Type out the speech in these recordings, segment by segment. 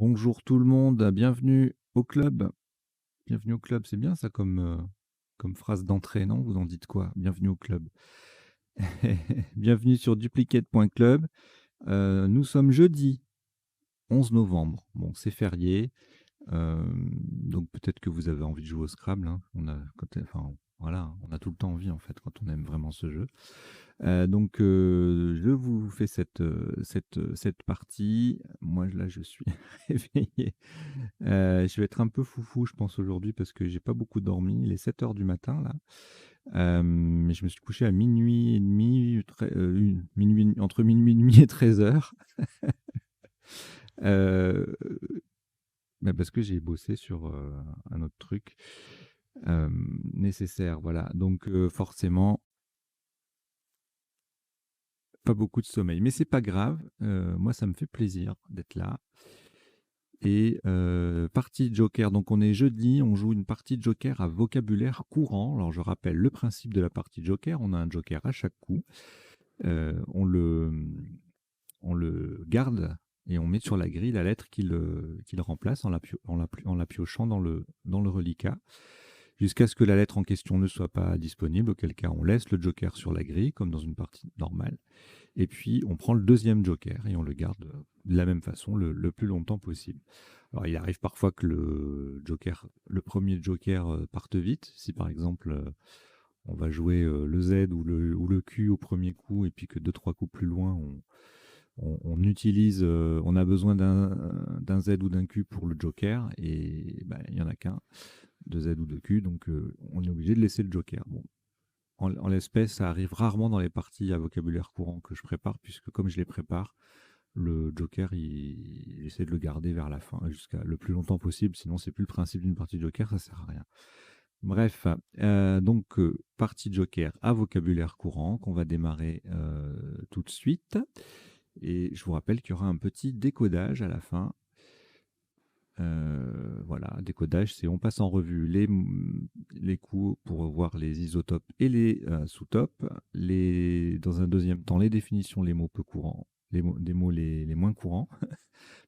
Bonjour tout le monde, bienvenue au club. Bienvenue au club, c'est bien ça comme phrase d'entrée, non? Vous en dites quoi? Bienvenue au club. Bienvenue sur duplicate.club. Nous sommes jeudi 11 novembre. Bon, c'est férié, donc peut-être que vous avez envie de jouer au Scrabble, hein. Voilà, on a tout le temps envie en fait quand on aime vraiment ce jeu. Je vous fais cette partie. Moi là, je suis réveillé. Je vais être un peu foufou, je pense, aujourd'hui parce que j'ai pas beaucoup dormi. Il est 7 heures du matin là. Mais je me suis couché à minuit et demi, entre minuit et demi et 13h. Heu, Parce que j'ai bossé sur, un autre truc, nécessaire, voilà. Forcément, pas beaucoup de sommeil. Mais c'est pas grave, moi ça me fait plaisir d'être là. Partie joker, donc on est jeudi, on joue une partie de joker à vocabulaire courant. Alors je rappelle le principe de la partie joker, on a un joker à chaque coup. On le garde et on met sur la grille la lettre qu'il remplace en la piochant dans le reliquat, jusqu'à ce que la lettre en question ne soit pas disponible, auquel cas on laisse le joker sur la grille, comme dans une partie normale. Et puis on prend le deuxième joker et on le garde de la même façon le plus longtemps possible. Alors il arrive parfois que le premier joker parte vite. Si par exemple on va jouer le Z ou le Q au premier coup et puis que deux trois coups plus loin on a besoin d'un Z ou d'un Q pour le joker et bah, il y en a qu'un de Z ou de Q, donc on est obligé de laisser le joker. Bon, en l'espèce, ça arrive rarement dans les parties à vocabulaire courant que je prépare, puisque comme je les prépare, le joker, il essaie de le garder vers la fin, jusqu'à le plus longtemps possible, sinon c'est plus le principe d'une partie joker, ça sert à rien. Bref, partie joker à vocabulaire courant qu'on va démarrer tout de suite. Et je vous rappelle qu'il y aura un petit décodage à la fin. Voilà, décodage, c'est on passe en revue les coups pour voir les isotopes et les sous-topes. Dans un deuxième temps, les définitions, les mots peu courants, des mots les moins courants,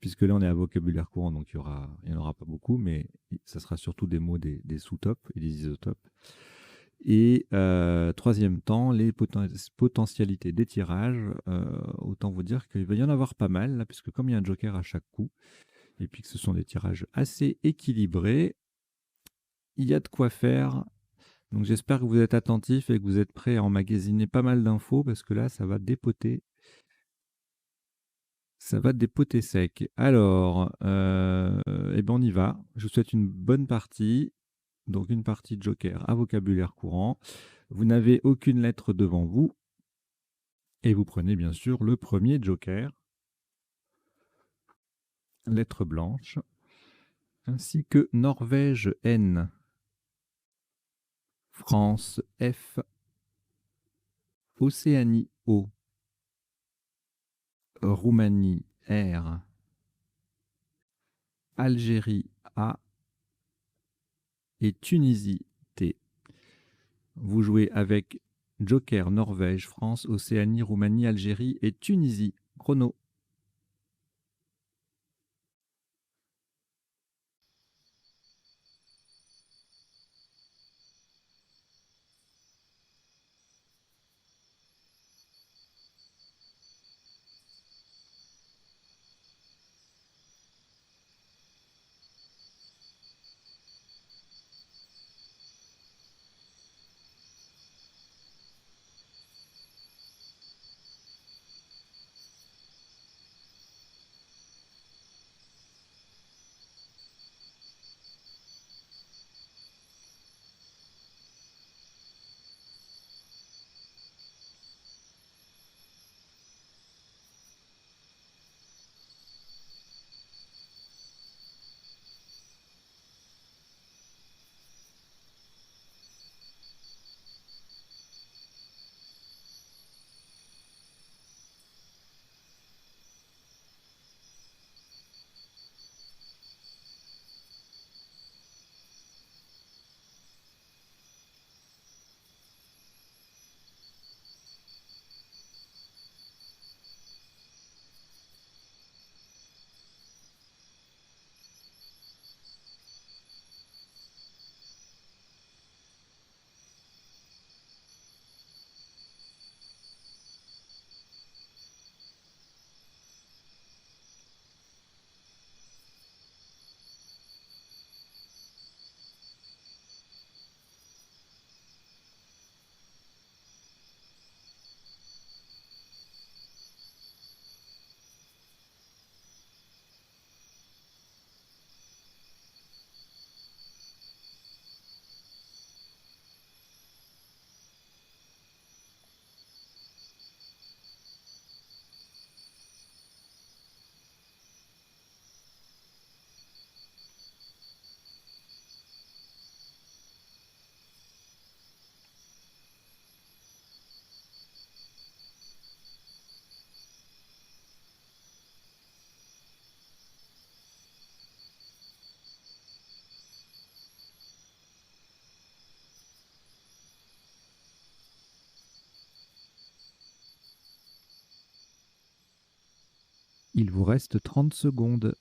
puisque là on est à vocabulaire courant, donc il n'y en aura pas beaucoup, mais ça sera surtout des mots des sous-topes et des isotopes. Et troisième temps, les potentialités des tirages. Autant vous dire qu'il va y en avoir pas mal, là, puisque comme il y a un joker à chaque coup, et puis que ce sont des tirages assez équilibrés, il y a de quoi faire. Donc j'espère que vous êtes attentifs et que vous êtes prêts à emmagasiner pas mal d'infos, parce que là, ça va dépoter. Ça va dépoter sec. Alors, eh ben on y va. Je vous souhaite une bonne partie. Donc une partie de joker à vocabulaire courant. Vous n'avez aucune lettre devant vous. Et vous prenez bien sûr le premier joker, lettre blanche, ainsi que Norvège N, France F, Océanie O, Roumanie R, Algérie A et Tunisie T. Vous jouez avec joker Norvège, France, Océanie, Roumanie, Algérie et Tunisie. Chrono. Il vous reste 30 secondes.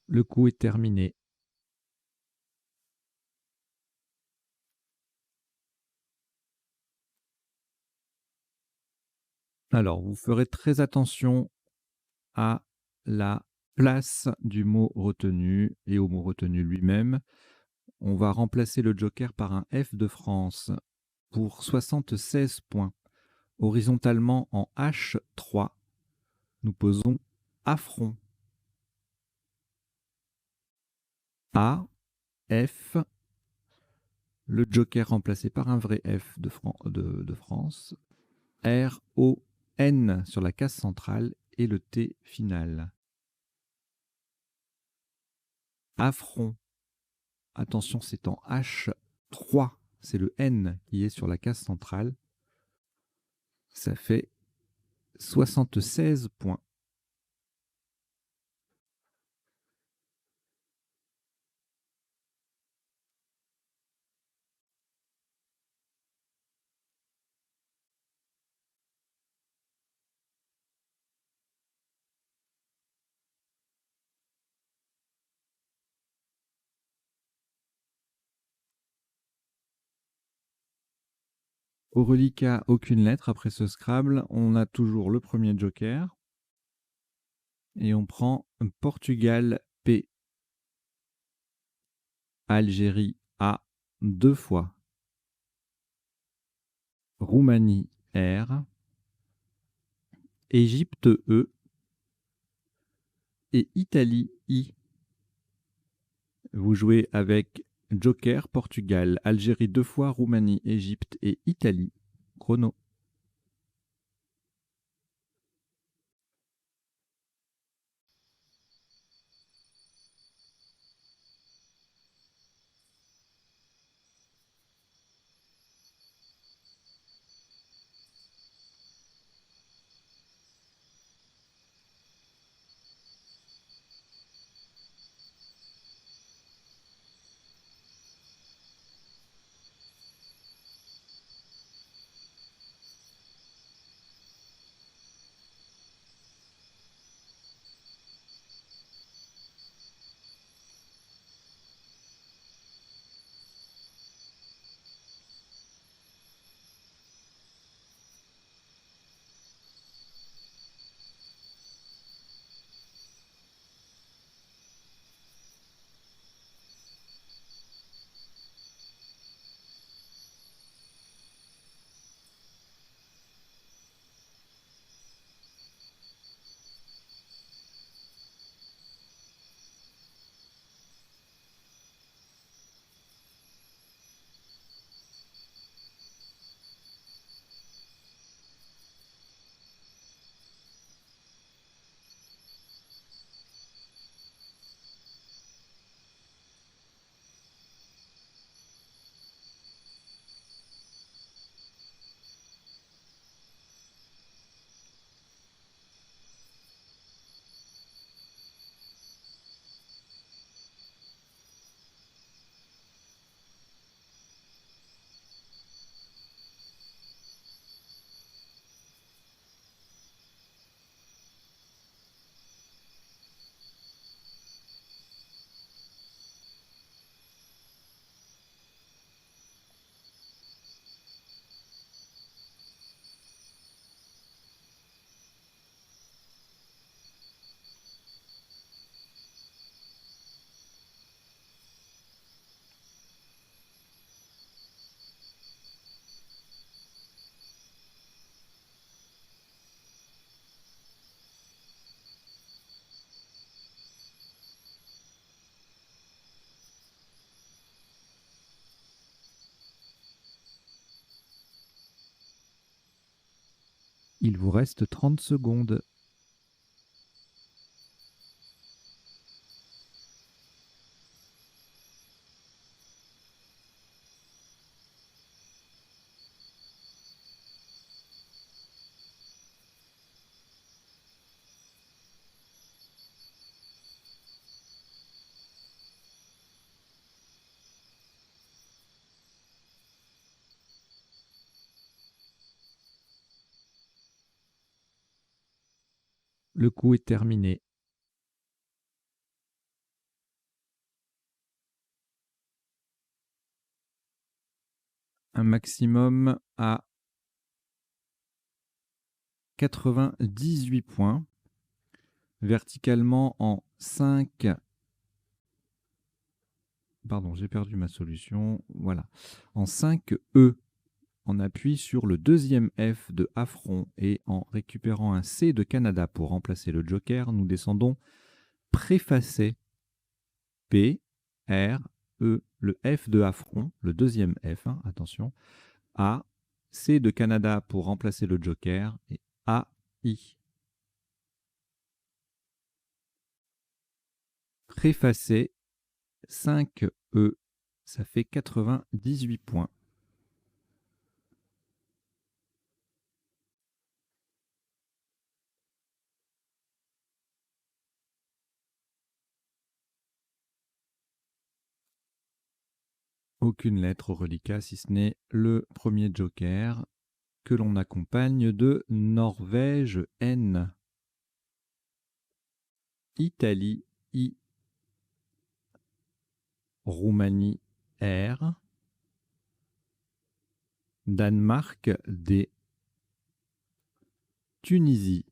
Le coup est terminé. Alors, vous ferez très attention à la place du mot retenu et au mot retenu lui-même. On va remplacer le joker par un F de France pour 76 points. Horizontalement en H3, nous posons affront. A, F, le joker remplacé par un vrai F de France. R, O, N sur la case centrale et le T final. Affront. Attention, c'est en H3. C'est le N qui est sur la case centrale. Ça fait 76 points. Au reliquat, aucune lettre après ce Scrabble. On a toujours le premier joker. Et on prend Portugal P. Algérie A 2 fois. Roumanie R. Égypte E. Et Italie I. Vous jouez avec joker, Portugal, Algérie 2 fois, Roumanie, Égypte et Italie. Chrono. Il vous reste 30 secondes. Le coup est terminé. Un maximum à 98 points. Verticalement en 5. Pardon, j'ai perdu ma solution. Voilà. En 5 E, on appuie sur le deuxième F de affront et en récupérant un C de Canada pour remplacer le joker, nous descendons préfacé P, R, E, le F de affront, le deuxième F, hein, attention, A, C de Canada pour remplacer le joker et A, I. Préfacé 5 E, ça fait 98 points. Aucune lettre au reliquat, si ce n'est le premier joker que l'on accompagne de Norvège N, Italie I, Roumanie R, Danemark D, Tunisie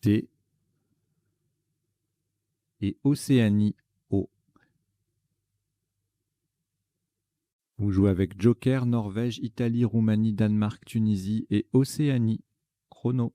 T et Océanie O. Vous jouez avec Joker, Norvège, Italie, Roumanie, Danemark, Tunisie et Océanie. Chrono.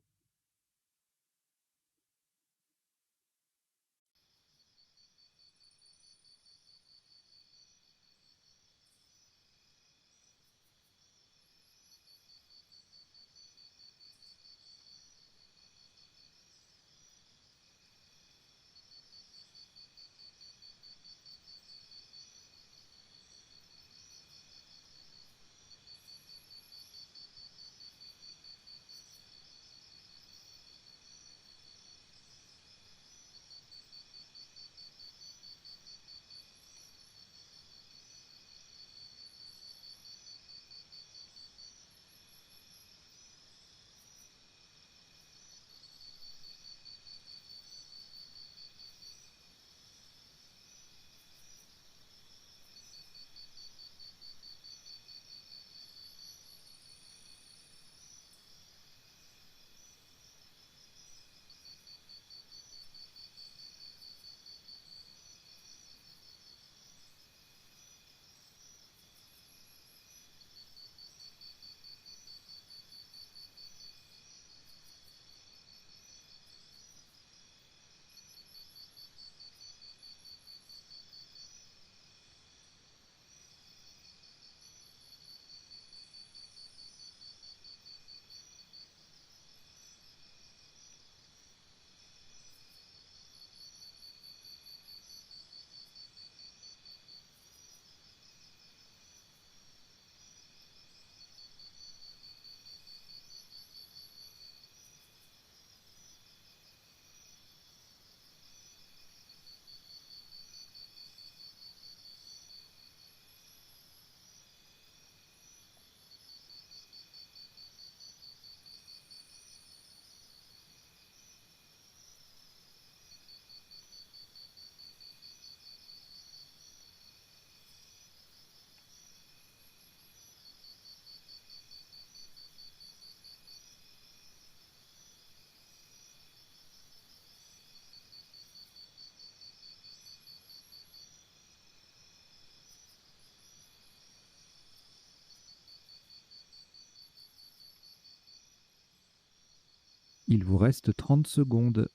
Il vous reste 30 secondes.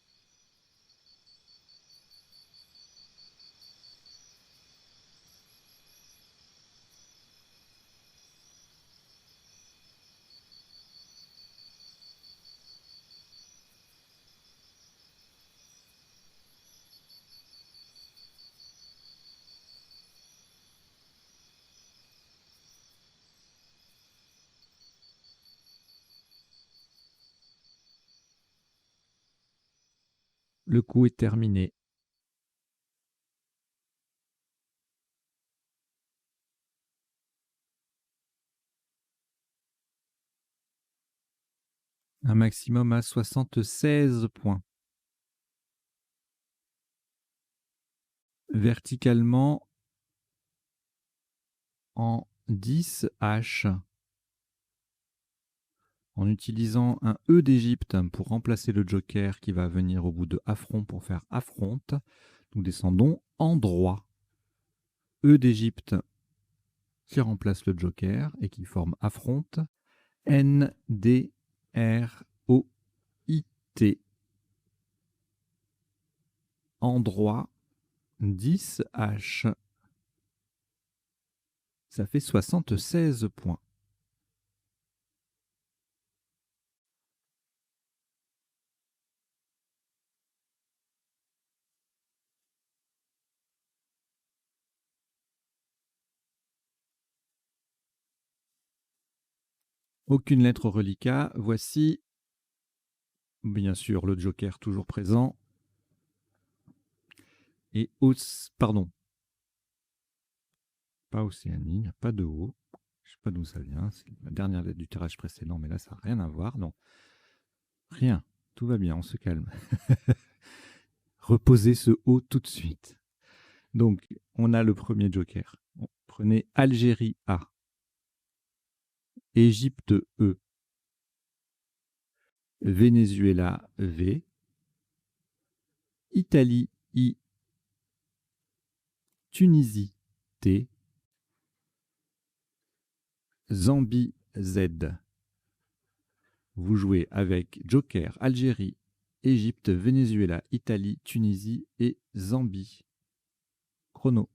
Le coup est terminé. Un maximum à 76 points. verticalement en 10H. En utilisant un E d'Égypte pour remplacer le joker qui va venir au bout de affront pour faire affronte, nous descendons en droit. E d'Égypte qui remplace le joker et qui forme affronte. N, D, R, O, I, T. En droit, 10H. Ça fait 76 points. Aucune lettre reliquat. Voici, bien sûr, le joker toujours présent. Et pardon, pas Océanie, il n'y a pas de O. Je ne sais pas d'où ça vient. C'est la dernière lettre du tirage précédent, mais là, ça n'a rien à voir. Non, rien. Tout va bien, on se calme. Reposez ce O tout de suite. Donc, on a le premier joker. Prenez Algérie A, Égypte E, Venezuela V, Italie I, Tunisie T, Zambie Z. Vous jouez avec joker Algérie, Égypte, Venezuela, Italie, Tunisie et Zambie. Chrono.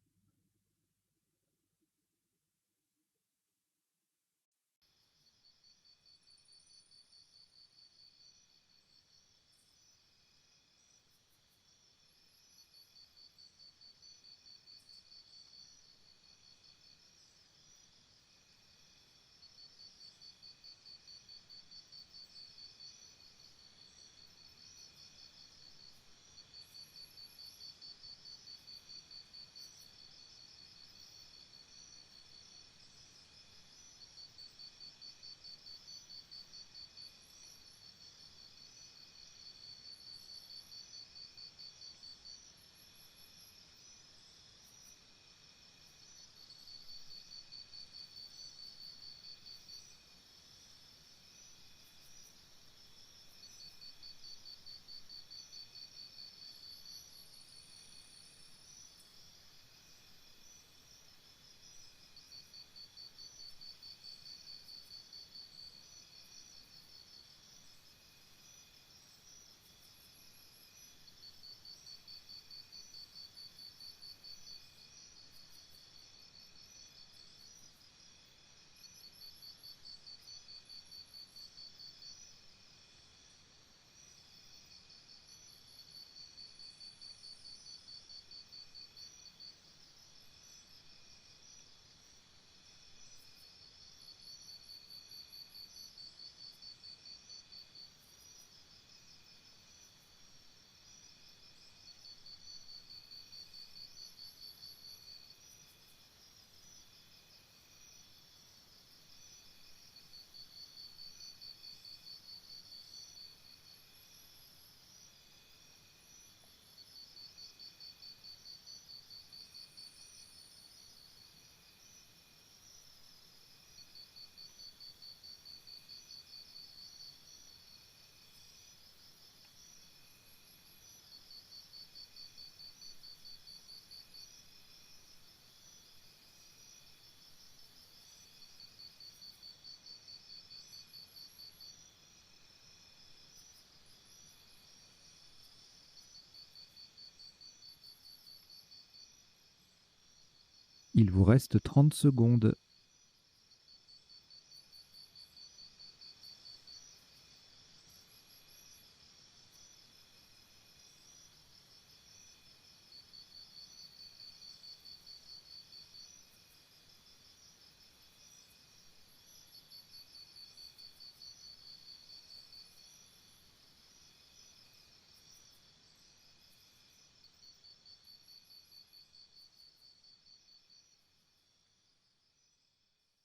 Il vous reste 30 secondes.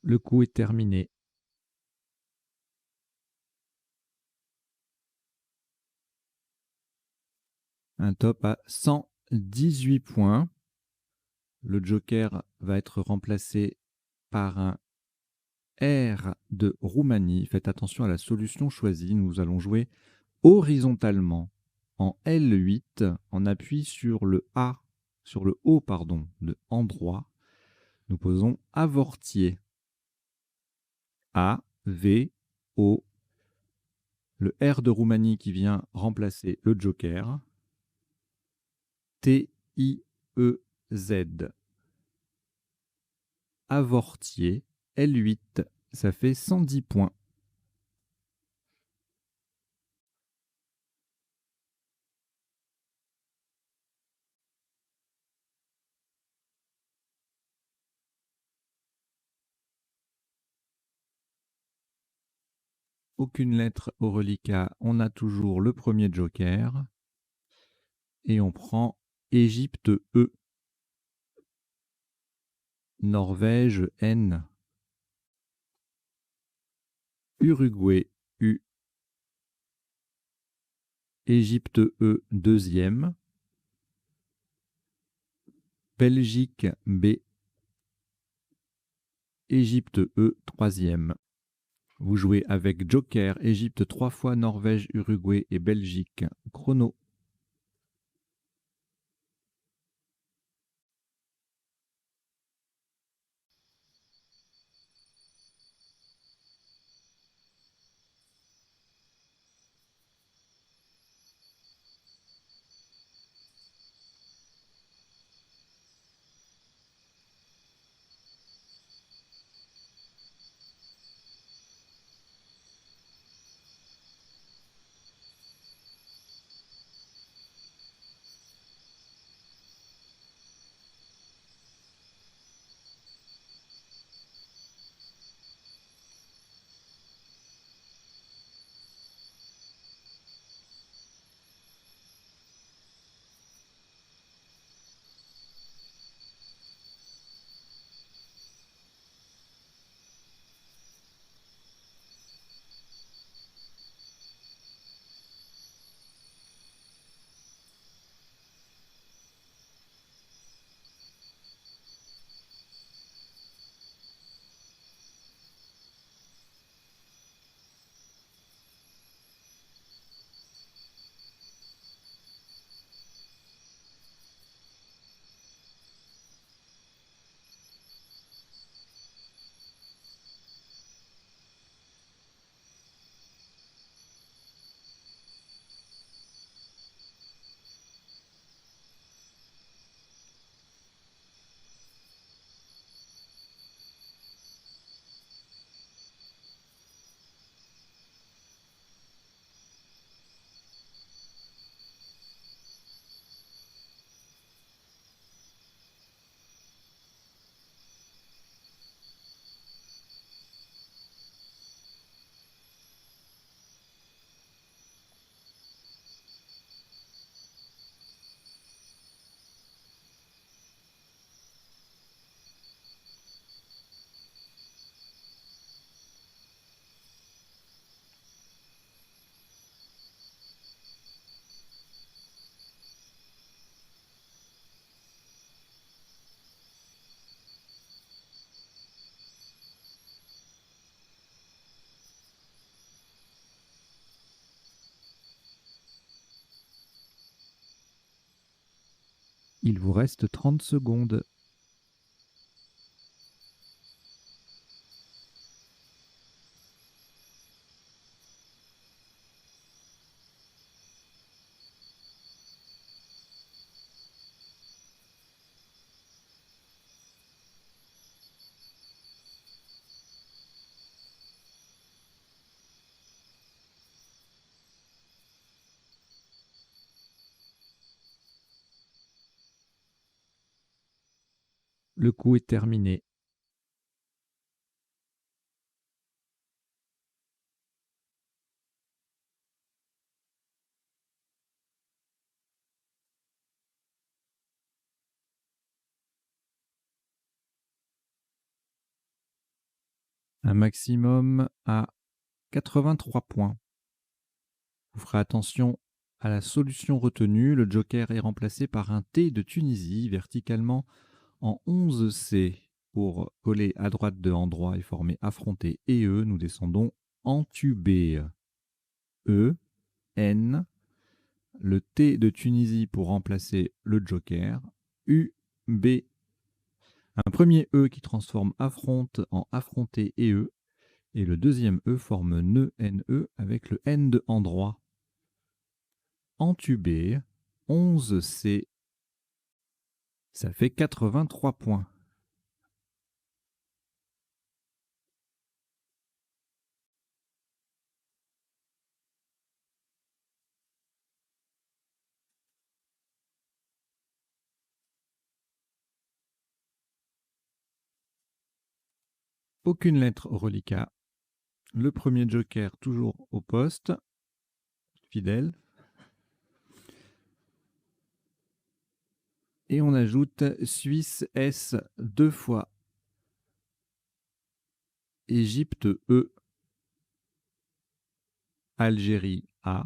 Le coup est terminé. Un top à 118 points. Le joker va être remplacé par un R de Roumanie. Faites attention à la solution choisie. Nous allons jouer horizontalement en L8. On appuie sur le A, sur le O, pardon, de endroit. Nous posons avortier. A, V, O. Le R de Roumanie qui vient remplacer le joker. T, I, E, Z. Avortier. L8. Ça fait 110 points. Aucune lettre au reliquat. On a toujours le premier joker. Et on prend Égypte E. Norvège N. Uruguay U. Égypte E deuxième. Belgique B. Égypte E troisième. Vous jouez avec joker, Égypte 3 fois, Norvège, Uruguay et Belgique. Chrono. Il vous reste 30 secondes. Le coup est terminé. Un maximum à 83 points. Vous ferez attention à la solution retenue. Le joker est remplacé par un T de Tunisie, verticalement En 11C, pour coller à droite de endroit et former affronté et E, nous descendons entubé. E, N, le T de Tunisie pour remplacer le joker, U, B. Un premier E qui transforme affronte en affronté et E, et le deuxième E forme nœud NE avec le N de endroit. Entubé, 11C, ça fait 83 points. Aucune lettre au reliquat. Le premier joker toujours au poste, fidèle. Et on ajoute Suisse S 2 fois. Égypte E. Algérie A.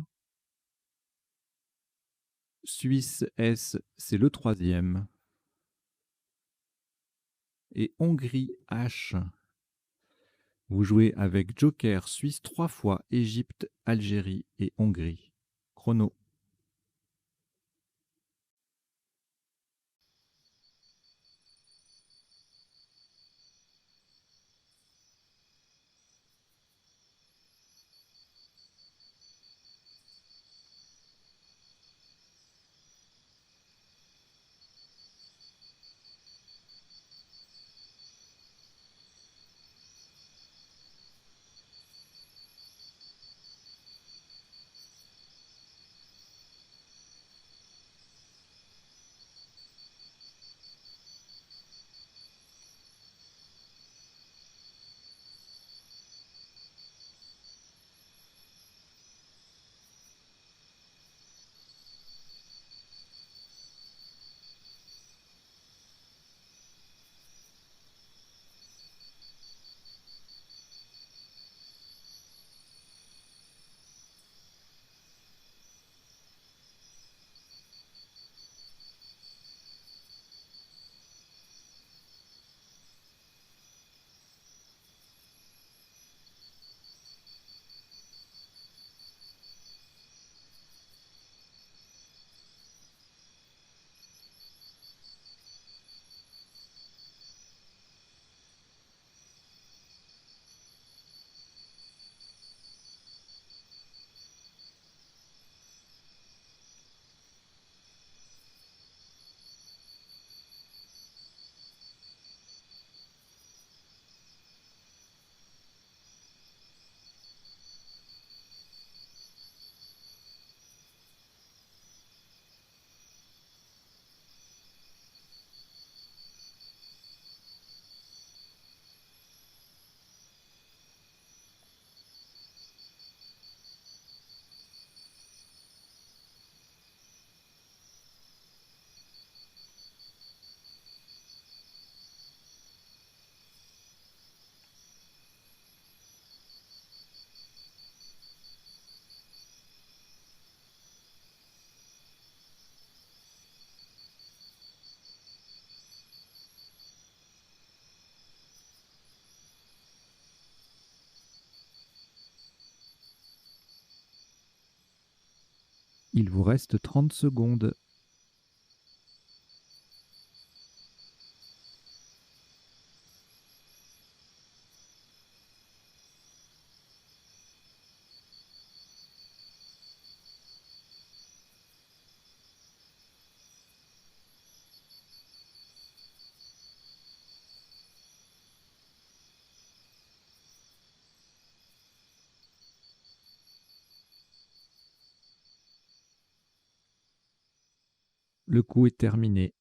Suisse S, c'est le troisième. Et Hongrie H. Vous jouez avec joker Suisse 3 fois, Égypte, Algérie et Hongrie. Chrono. Il vous reste 30 secondes. Le coup est terminé.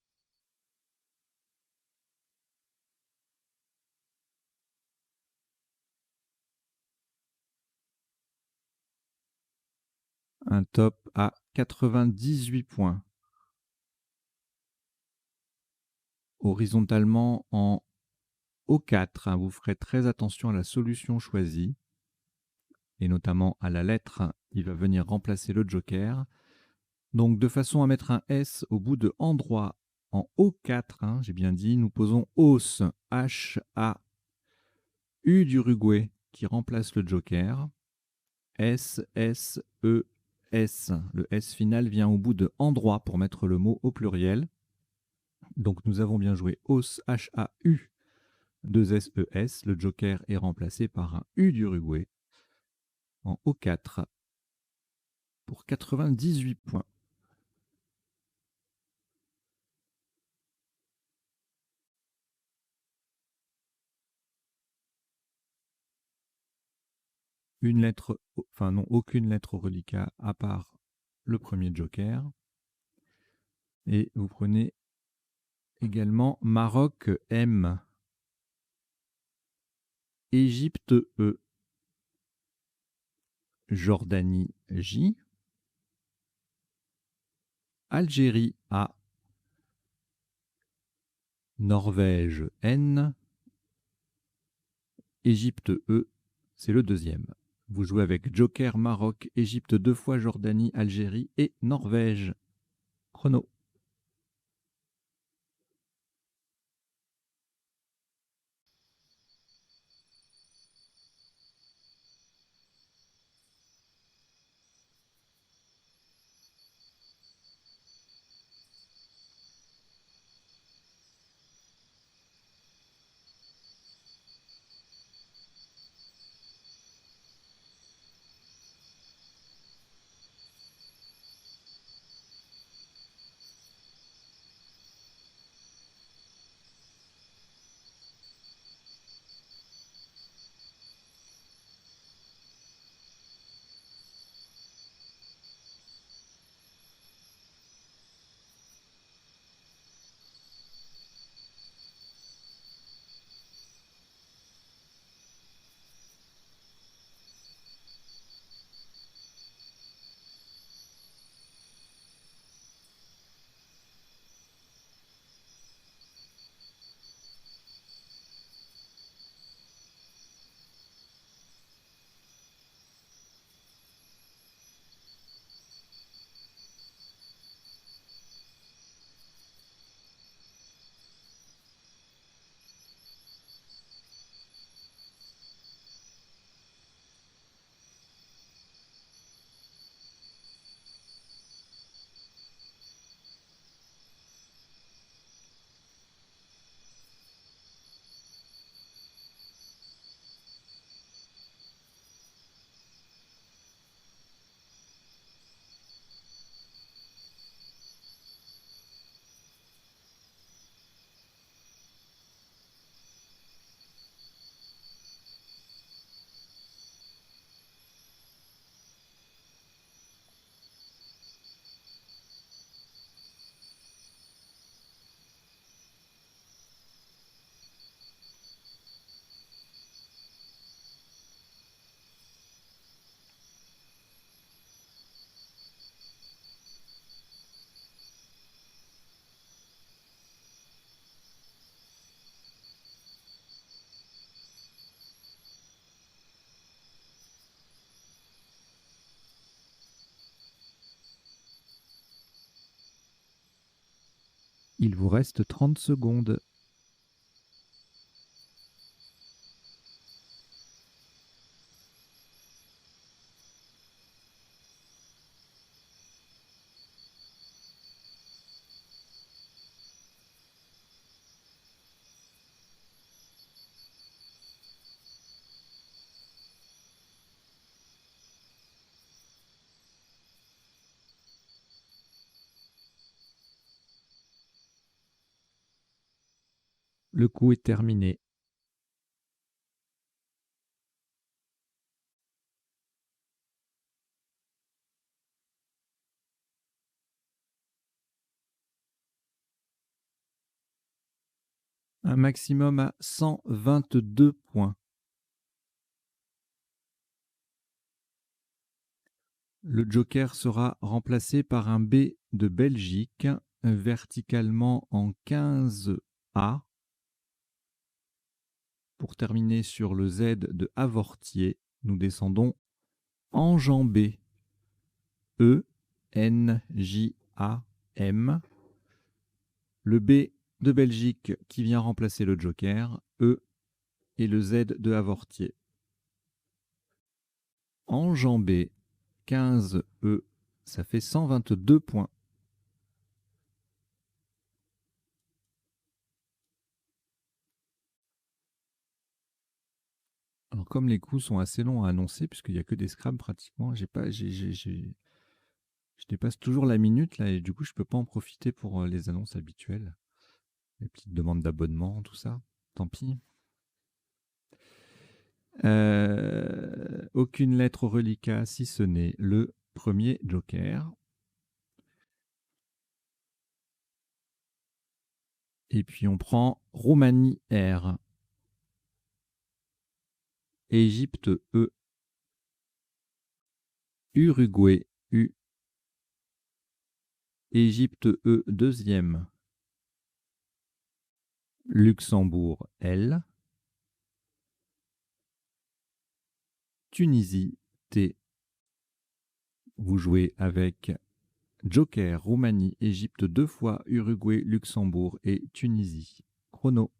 Un top à 98 points. Horizontalement en O4, hein, vous ferez très attention à la solution choisie, et notamment à la lettre qui va venir remplacer le joker. Donc de façon à mettre un S au bout de endroit en O4, hein, j'ai bien dit, nous posons Os, H-A-U d'Uruguay, qui remplace le joker. S-S-E-S. Le S final vient au bout de endroit pour mettre le mot au pluriel. Donc nous avons bien joué Os, H-A-U, 2 S-E-S. Le joker est remplacé par un U d'Uruguay en O4 pour 98 points. Une lettre, enfin non, aucune lettre au reliquat à part le premier joker. Et vous prenez également Maroc M, Égypte E, Jordanie J, Algérie A, Norvège N, Égypte E, c'est le deuxième. Vous jouez avec Joker, Maroc, Égypte 2 fois, Jordanie, Algérie et Norvège. Chrono. Il vous reste 30 secondes. Le coup est terminé. Un maximum à 122 points. Le joker sera remplacé par un B de Belgique, verticalement en 15A. Pour terminer sur le Z de Avortier, nous descendons enjambé. E-N-J-A-M. le B de Belgique qui vient remplacer le joker, E, et le Z de Avortier. Enjambé, 15 E, ça fait 122 points. Alors, comme les coups sont assez longs à annoncer, puisqu'il n'y a que des scrabs pratiquement, je dépasse toujours la minute là, et du coup, je peux pas en profiter pour les annonces habituelles. Les petites demandes d'abonnement, tout ça. Tant pis. Aucune lettre au reliquat si ce n'est le premier joker. Et puis on prend Roumanie R. Égypte E. Uruguay U. Égypte E deuxième. Luxembourg L. Tunisie T. Vous jouez avec Joker, Roumanie, Égypte 2 fois, Uruguay, Luxembourg et Tunisie. Chrono.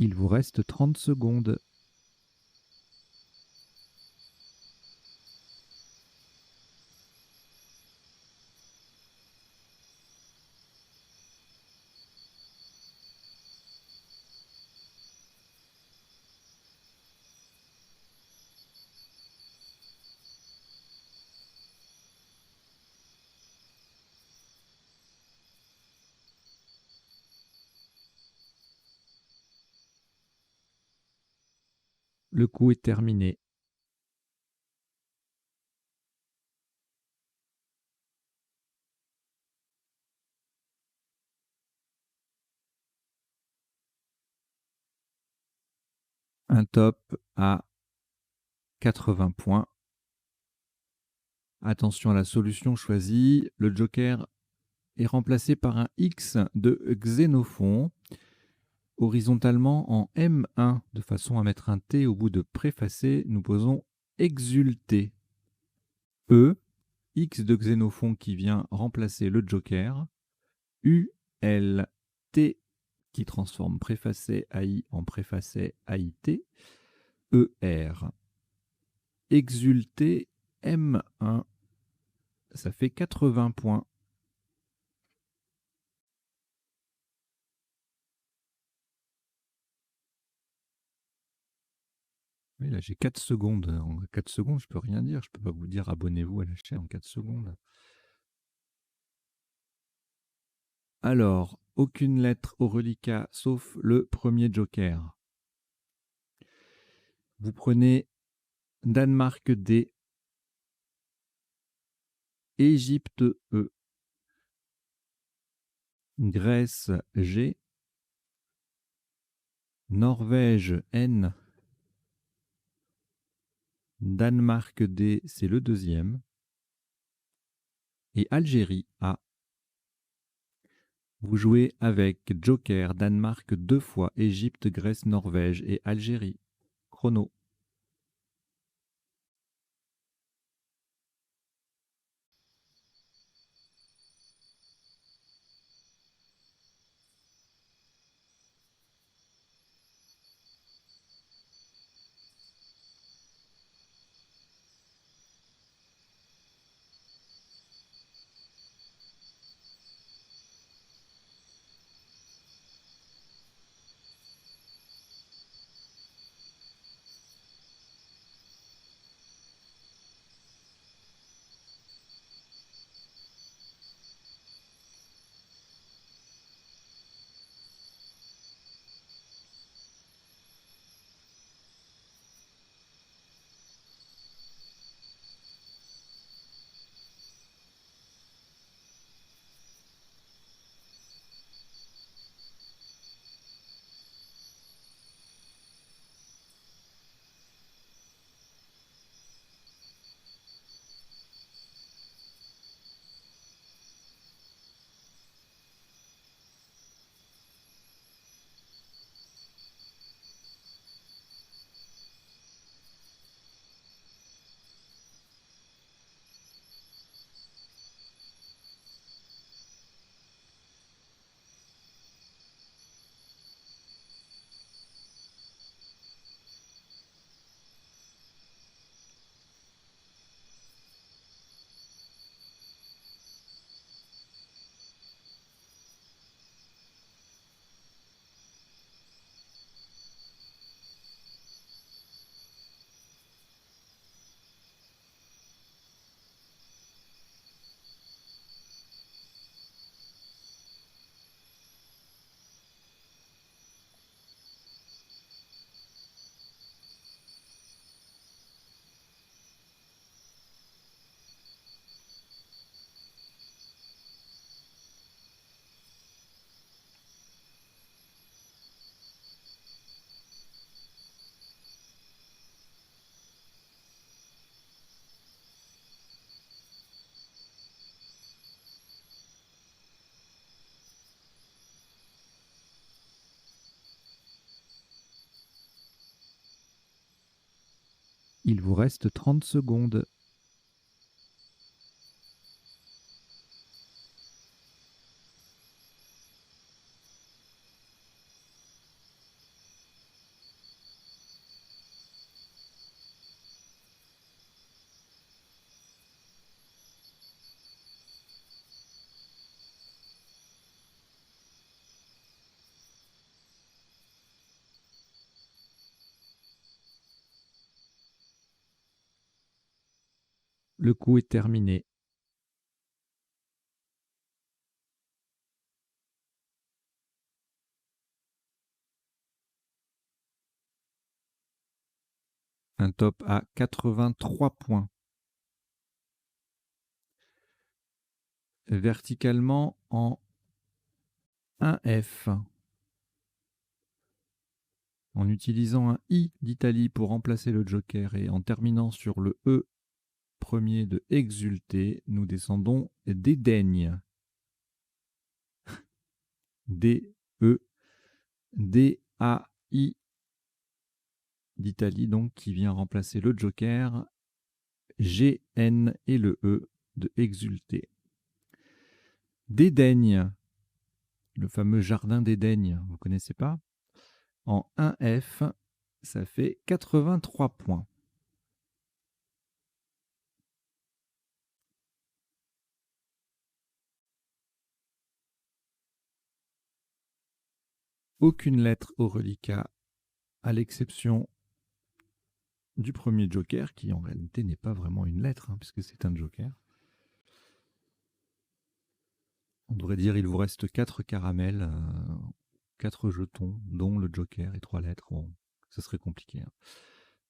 Il vous reste 30 secondes. Le coup est terminé. Un top à 80 points. Attention à la solution choisie. Le joker est remplacé par un X de Xénophon, horizontalement en M1, de façon à mettre un T au bout de préfacé. Nous posons exulter. E, X de Xénophon qui vient remplacer le joker. U, L, T, qui transforme préfacé AI en préfacé AIT, ER. Exulté, M1, ça fait 80 points. Oui, là, j'ai 4 secondes. En 4 secondes, je peux rien dire. Je peux pas vous dire abonnez-vous à la chaîne en 4 secondes. Alors, aucune lettre au reliquat sauf le premier joker. Vous prenez Danemark D, Égypte E, Grèce G, Norvège N, Danemark D, c'est le deuxième, et Algérie A. Vous jouez avec Joker, Danemark 2 fois, Égypte, Grèce, Norvège et Algérie. Chrono. Il vous reste 30 secondes. Le coup est terminé. Un top à 83 points. Verticalement en 1F. En utilisant un I d'Italie pour remplacer le joker et en terminant sur le E premier de exulter, nous descendons d'Édaigne. D-E-D-A-I d'Italie, donc, qui vient remplacer le joker, G-N et le E de exulter. Dédaigne, Le fameux jardin des daignes, vous ne connaissez pas? En 1F, ça fait 83 points. Aucune lettre au reliquat, à l'exception du premier joker, qui en réalité n'est pas vraiment une lettre, hein, puisque c'est un joker. On devrait dire il vous reste 4 caramels, 4 jetons, dont le joker et 3 lettres. Bon, ce serait compliqué, hein.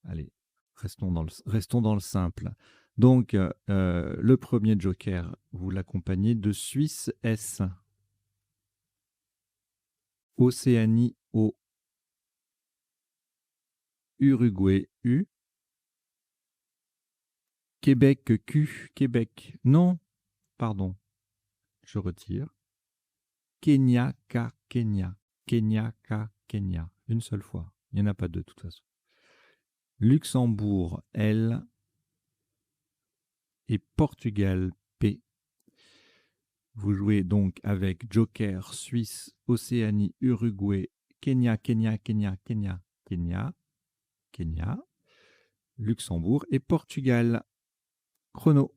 Allez, restons dans le simple. Donc, le premier joker, vous l'accompagnez de Suisse S, Océanie O, Uruguay U, Québec Q, Québec. Non, pardon, je retire. Kenya K, Kenya. Kenya K, Kenya. Une seule fois. Il n'y en a pas deux, de toute façon. Luxembourg L et Portugal P. Vous jouez donc avec Joker, Suisse, Océanie, Uruguay, Kenya, Kenya, Kenya, Kenya, Kenya, Kenya, Luxembourg et Portugal. Chrono.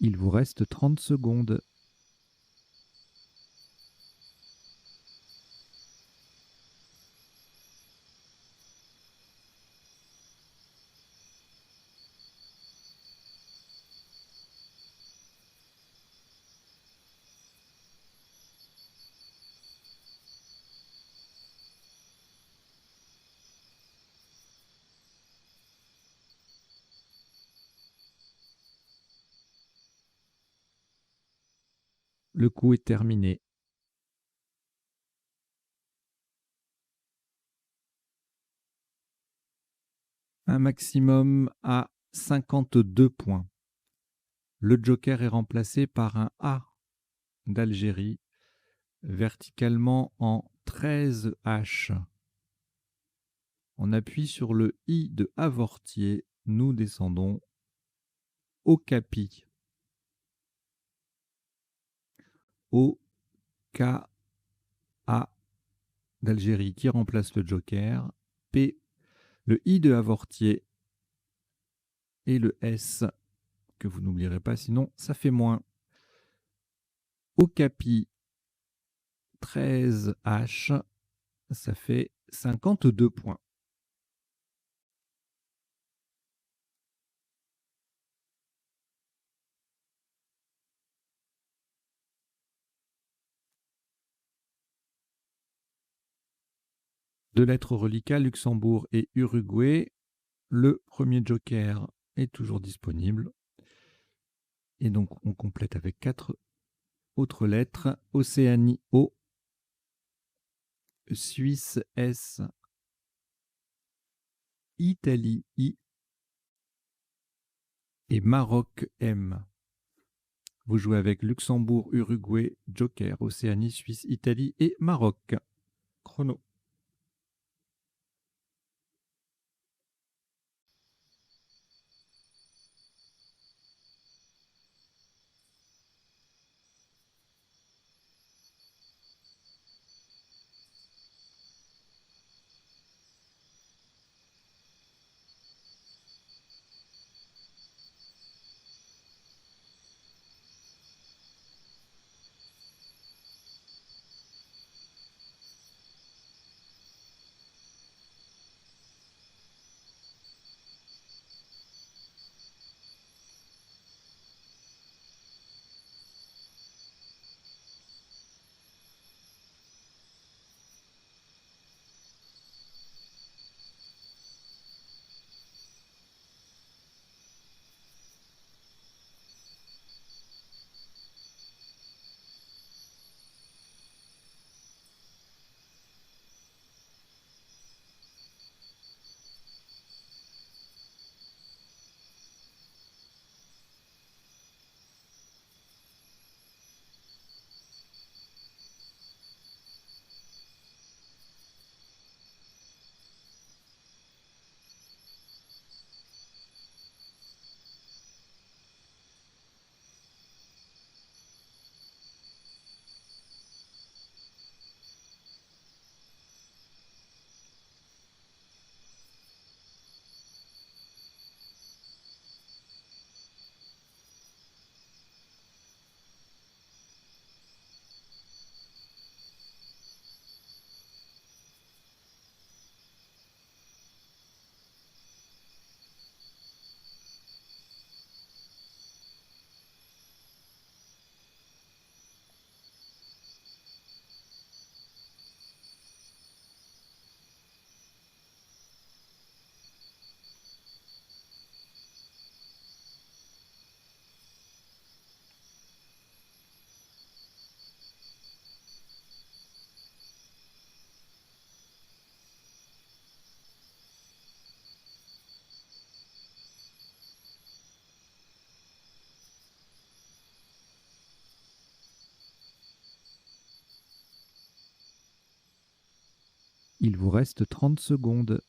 Il vous reste 30 secondes. Le coup est terminé. Un maximum à 52 points. Le joker est remplacé par un A d'Algérie, verticalement en 13 H. On appuie sur le I de Avortier. Nous descendons au Capi. O, K, A d'Algérie qui remplace le joker, P, le I de Avortier et le S que vous n'oublierez pas, sinon ça fait moins. Okapi 13H, ça fait 52 points. Deux lettres reliquats, Luxembourg et Uruguay. Le premier joker est toujours disponible. Et donc, on complète avec 4 autres lettres. Océanie O, Suisse S, Italie I et Maroc M. Vous jouez avec Luxembourg, Uruguay, joker, Océanie, Suisse, Italie et Maroc. Chrono. Il vous reste 30 secondes.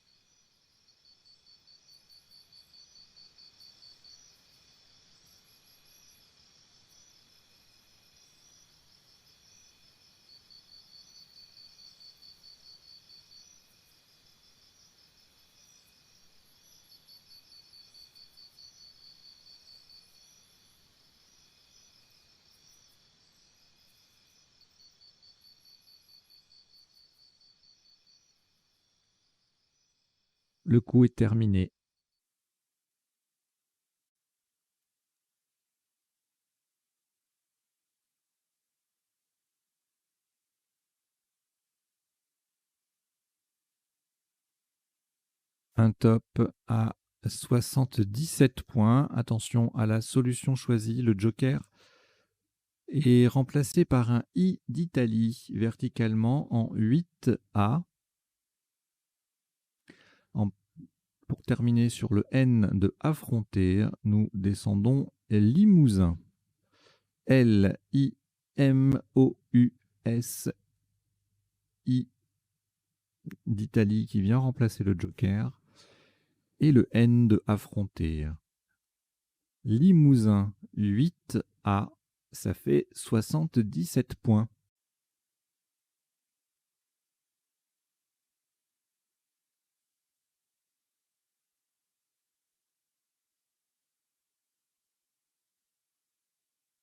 Le coup est terminé. Un top à 77 points. Attention à la solution choisie. Le joker est remplacé par un I d'Italie verticalement en 8A. Pour terminer sur le N de affronter, nous descendons Limousin. L-I-M-O-U-S-I d'Italie qui vient remplacer le joker. Et le N de affronter. Limousin 8A Ça fait 77 points.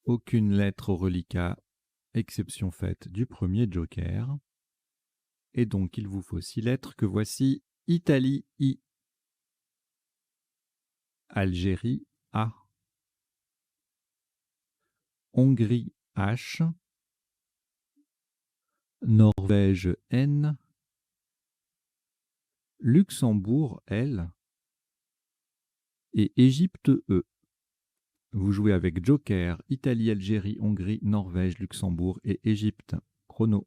Aucune lettre au reliquat, exception faite du premier joker. Et donc, il vous faut 6 lettres que voici. Italie, I. Algérie, A. Hongrie, H. Norvège, N. Luxembourg, L. Et Égypte, E. Vous jouez avec Joker, Italie, Algérie, Hongrie, Norvège, Luxembourg et Égypte. Chrono.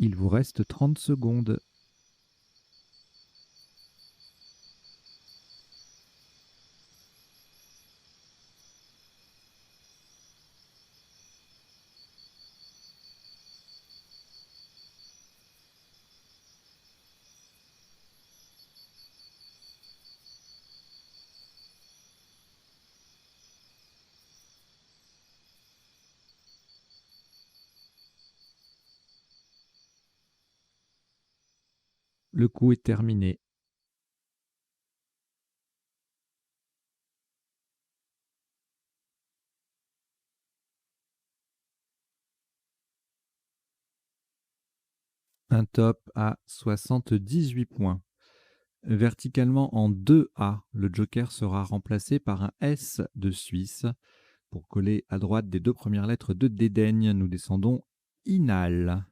Il vous reste 30 secondes. Le coup est terminé. Un top à 78 points. Verticalement en 2A, le joker sera remplacé par un S de Suisse. Pour coller à droite des deux premières lettres de dédaigne, nous descendons Inal.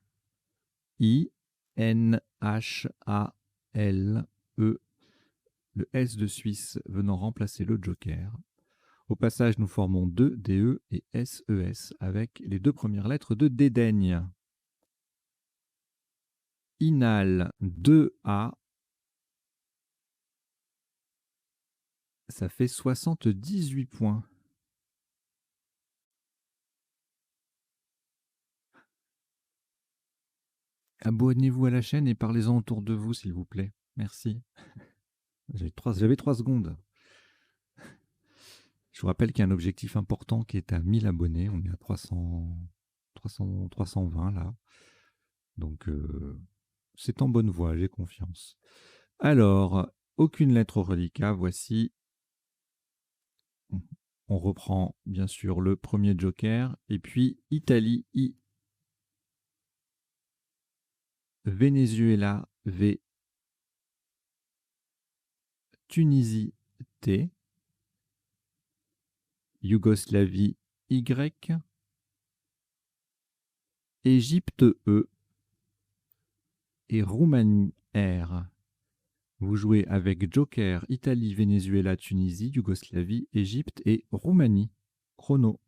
I-N-H-A-L-E. Le S de Suisse venant remplacer le joker. Au passage, nous formons 2 DE et SES avec les deux premières lettres de dédaigne. Inal 2A. Ça fait 78 points. Abonnez-vous à la chaîne et parlez-en autour de vous, s'il vous plaît. Merci. J'avais 3 secondes. Je vous rappelle qu'il y a un objectif important qui est à 1000 abonnés. On est à 320 là. Donc, c'est en bonne voie, j'ai confiance. Alors, aucune lettre au reliquat, voici. On reprend bien sûr le premier joker, et puis Italie, I, Venezuela, V, Tunisie, T, Yougoslavie, Y, Égypte, E, et Roumanie, R. Vous jouez avec Joker, Italie, Venezuela, Tunisie, Yougoslavie, Égypte et Roumanie. Chrono.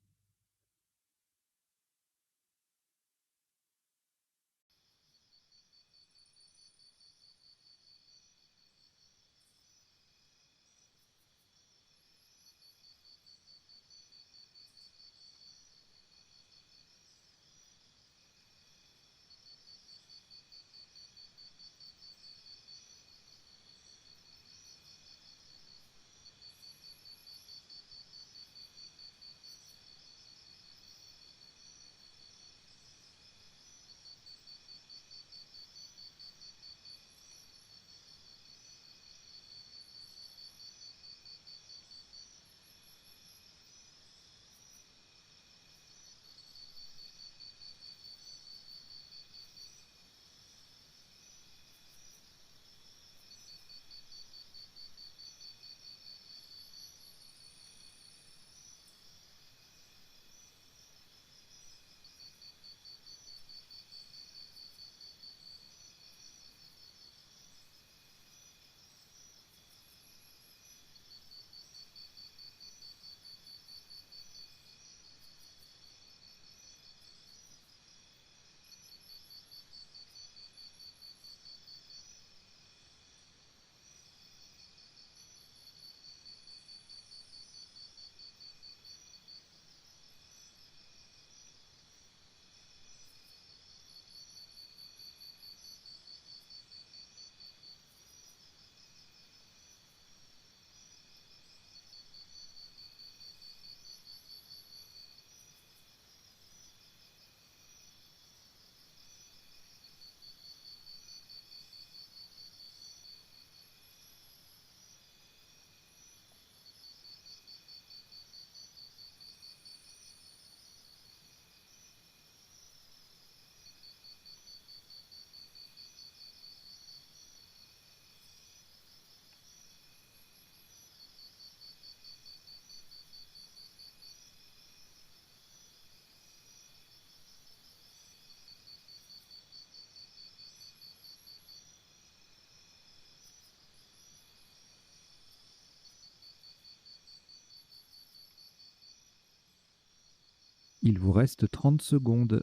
Il vous reste 30 secondes.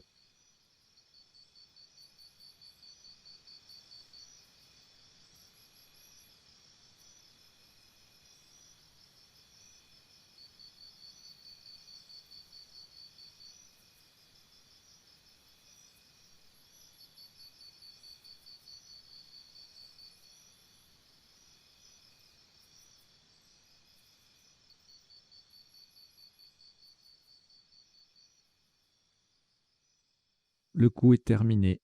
Le coup est terminé.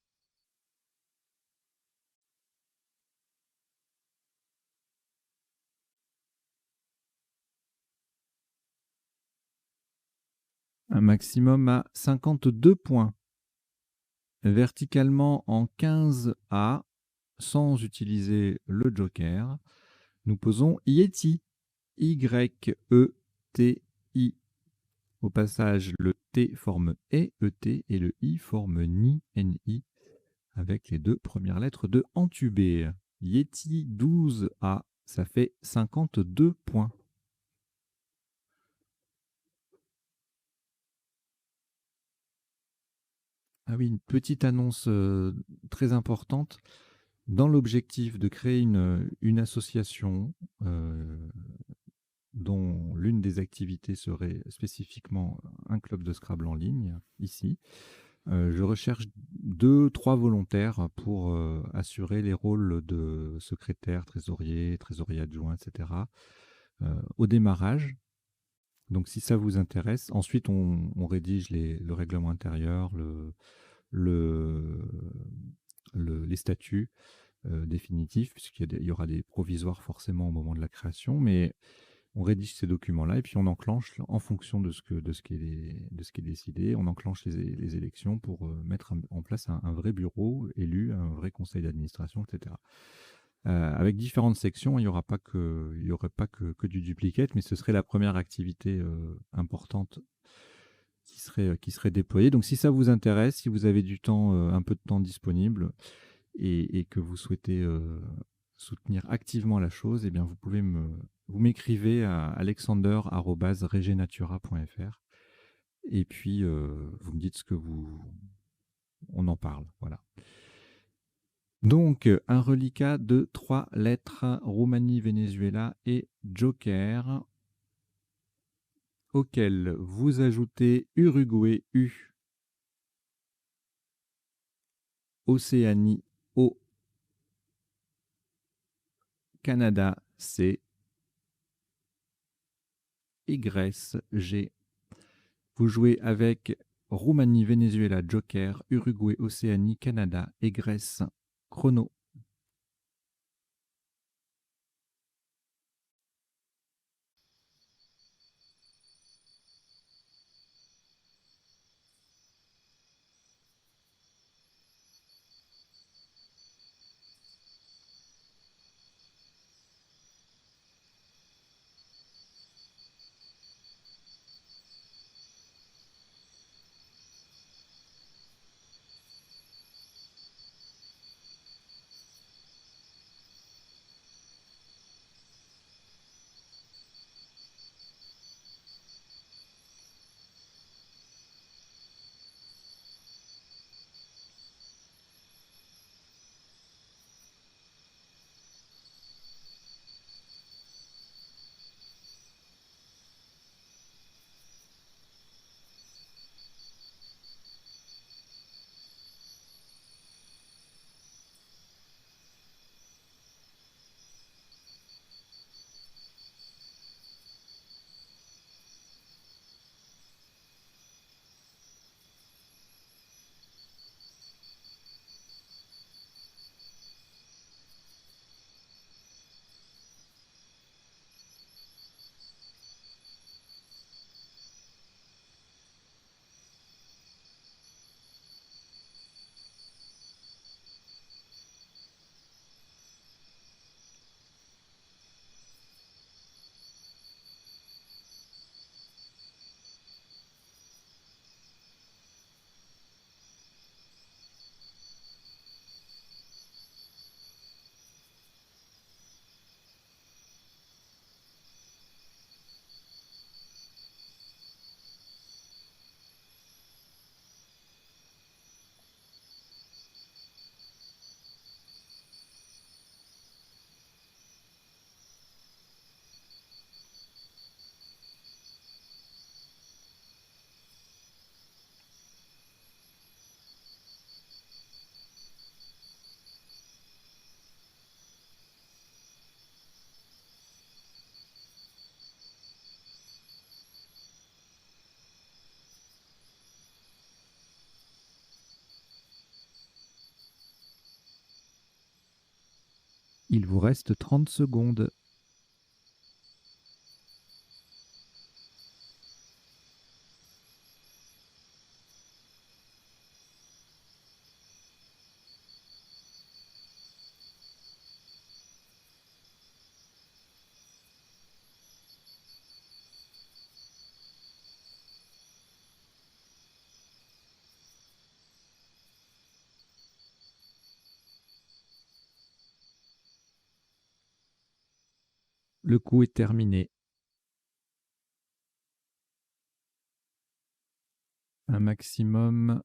Un maximum à 52 points. Verticalement en 15A, sans utiliser le joker, nous posons Yeti. Y-E-T-I. Au passage, le T forme E-E-T et le I forme Ni, N-I, avec les deux premières lettres de entubé. Yeti 12A, ça fait 52 points. Ah oui, une petite annonce très importante. Dans l'objectif de créer une association dont l'une des activités serait spécifiquement un club de Scrabble en ligne, ici, je recherche 2-3 volontaires pour assurer les rôles de secrétaire, trésorier, trésorier adjoint, etc. Au démarrage. Donc si ça vous intéresse, ensuite on rédige le règlement intérieur, le, les statuts définitifs, il y aura des provisoires forcément au moment de la création, mais on rédige ces documents-là et puis on enclenche en fonction de ce qui est décidé, on enclenche les élections pour mettre en place un vrai bureau élu, un vrai conseil d'administration, etc. Avec différentes sections, il y aurait pas que du duplicate, mais ce serait la première activité importante qui serait déployée. Donc si ça vous intéresse, si vous avez du temps, un peu de temps disponible et que vous souhaitez soutenir activement la chose, eh bien vous m'écrivez à alexander@regenatura.fr et puis vous me dites ce que on en parle. Voilà. Donc, un reliquat de 3 lettres, Roumanie, Venezuela et Joker, auquel vous ajoutez Uruguay U, Océanie O, Canada C et Grèce G. Vous jouez avec Roumanie, Venezuela, Joker, Uruguay, Océanie, Canada et Grèce. Chrono. Il vous reste 30 secondes. Le coup est terminé. Un maximum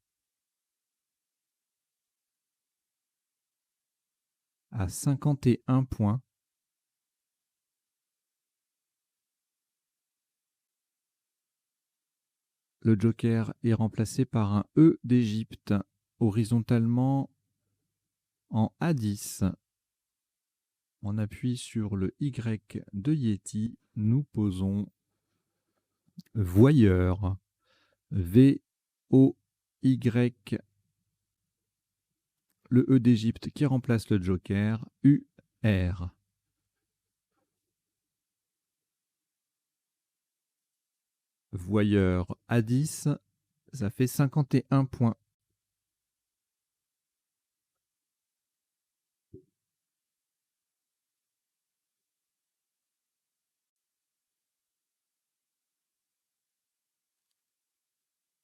à 51 points. Le joker est remplacé par un E d'Égypte, horizontalement en A10. On appuie sur le Y de Yeti. Nous posons Voyeur. V-O-Y, le E d'Égypte qui remplace le joker. U-R. Voyeur à 10, ça fait 51 points.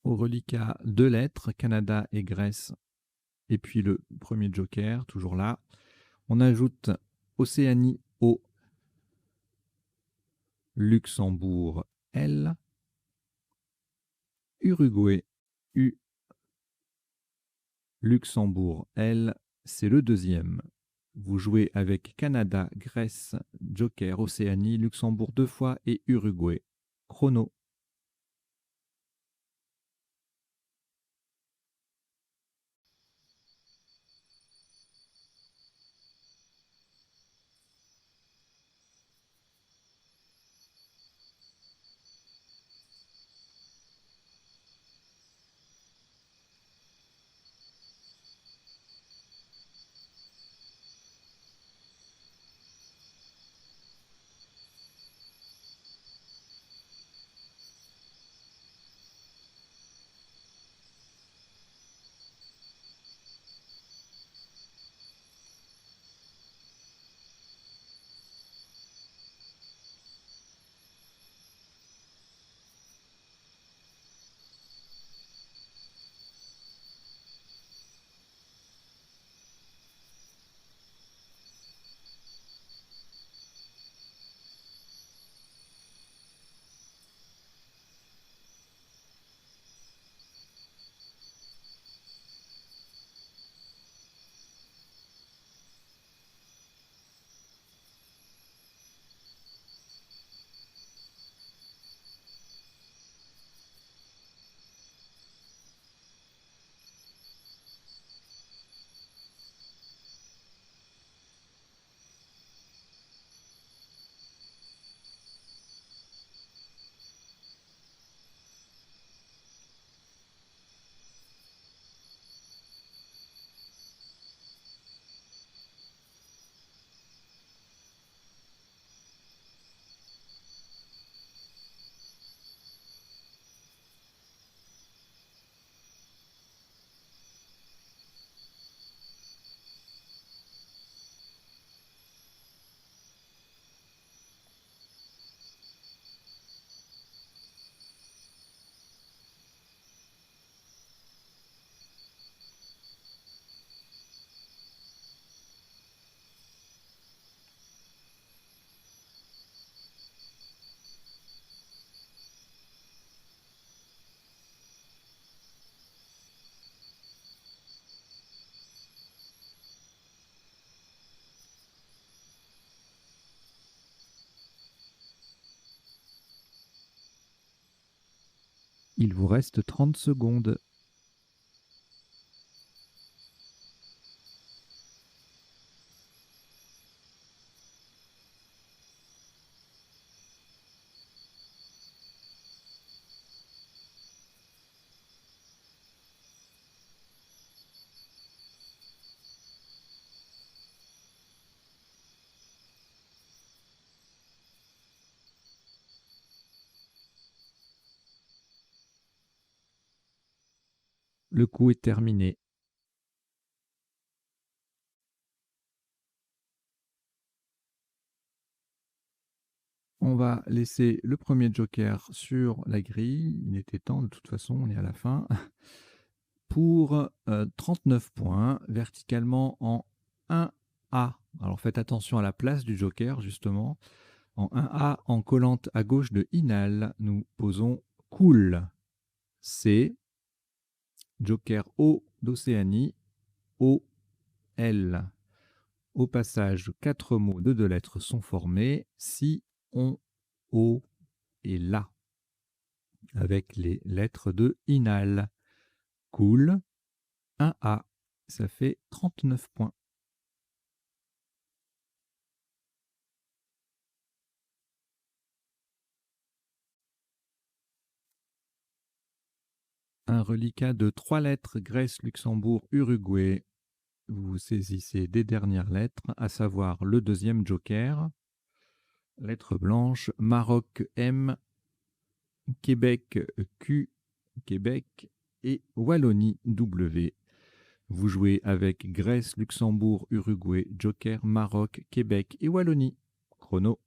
Au reliquat, 2 lettres, Canada et Grèce, et puis le premier joker, toujours là. On ajoute Océanie O, Luxembourg L, Uruguay U, Luxembourg L, c'est le deuxième. Vous jouez avec Canada, Grèce, joker, Océanie, Luxembourg 2 fois et Uruguay. Chrono. Il vous reste 30 secondes. Le coup est terminé. On va laisser le premier joker sur la grille. Il était temps, de toute façon, on est à la fin. Pour 39 points, verticalement en 1A. Alors faites attention à la place du joker, justement. En 1A, en collante à gauche de Inal, nous posons cool. C, joker O d'Océanie, O, L. Au passage, 4 mots de 2 lettres sont formés. Si, on, O et La, avec les lettres de Inal. Cool, 1A, ça fait 39 points. Un reliquat de 3 lettres, Grèce, Luxembourg, Uruguay. Vous saisissez des dernières lettres, à savoir le deuxième joker. Lettre blanche, Maroc M, Québec Q, Québec et Wallonie W. Vous jouez avec Grèce, Luxembourg, Uruguay, Joker, Maroc, Québec et Wallonie. Chrono.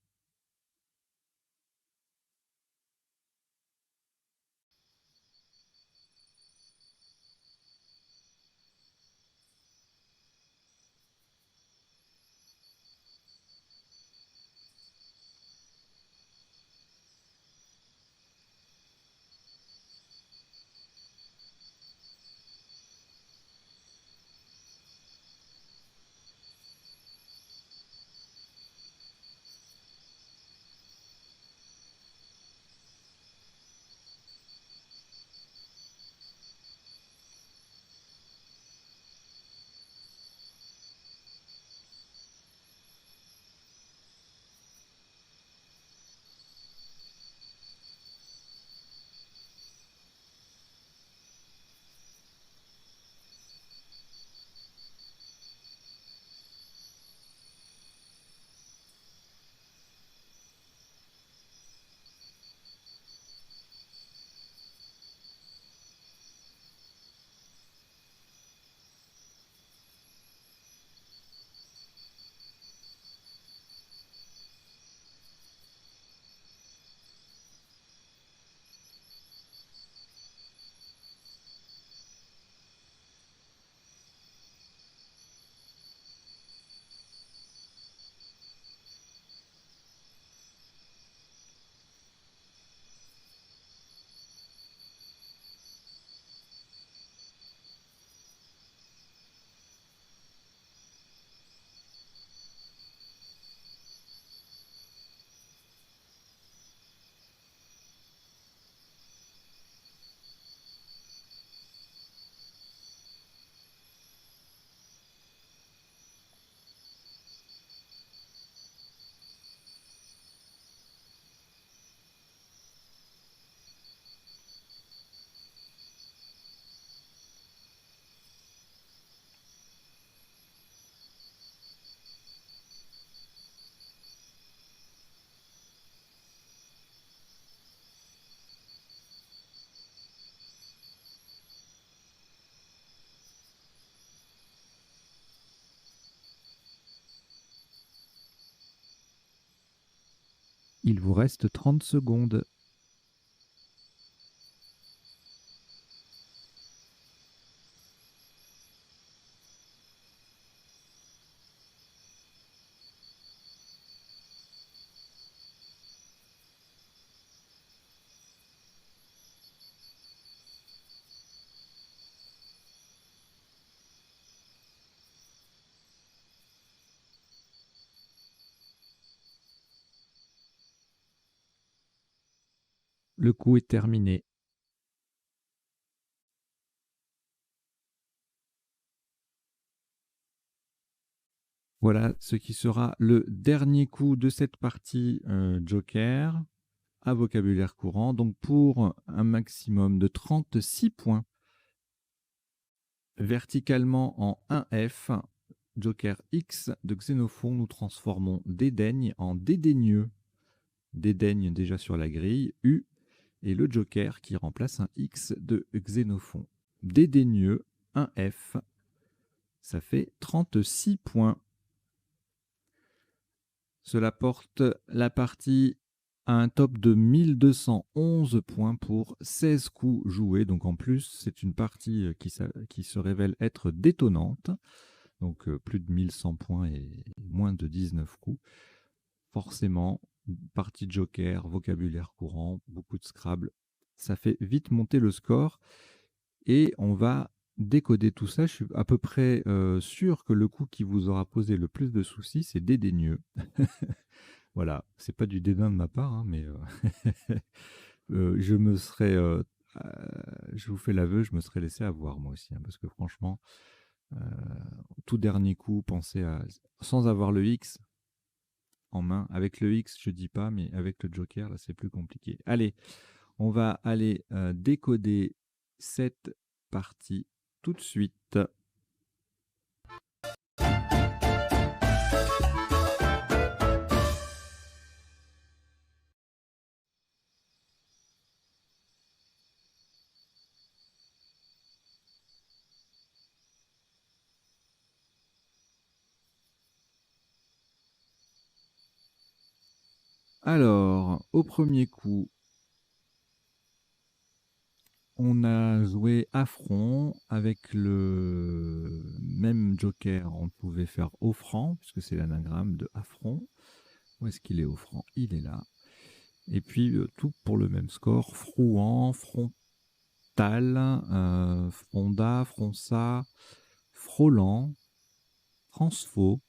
Il vous reste 30 secondes. Le coup est terminé. Voilà ce qui sera le dernier coup de cette partie Joker à vocabulaire courant. Donc pour un maximum de 36 points. Verticalement en 1F, Joker X de Xénophon, nous transformons dédaigne en dédaigneux. Dédaigne déjà sur la grille, U, et le Joker qui remplace un X de Xénophon. Dédaigneux, 1F, ça fait 36 points. Cela porte la partie à un top de 1211 points pour 16 coups joués. Donc en plus, c'est une partie qui se révèle être détonnante. Donc plus de 1100 points et moins de 19 coups. Forcément, partie Joker, vocabulaire courant, beaucoup de Scrabble. Ça fait vite monter le score. Et on va décoder tout ça. Je suis à peu près sûr que le coup qui vous aura posé le plus de soucis, c'est dédaigneux. Voilà, c'est pas du dédain de ma part, hein, mais je me serais, je vous fais l'aveu, je me serais laissé avoir moi aussi, hein, parce que franchement, tout dernier coup, pensez à, sans avoir le X en main, avec le X, je dis pas, mais avec le Joker, là, c'est plus compliqué. Allez, on va aller décoder cette partie tout de suite. Alors, au premier coup, on a joué affront avec le même joker. On pouvait faire offrant, puisque c'est l'anagramme de affront. Où est-ce qu'il est offrant? Il est là. Et puis, tout pour le même score. Frouant, frontal, fronda, fronça, frôlant, transfo,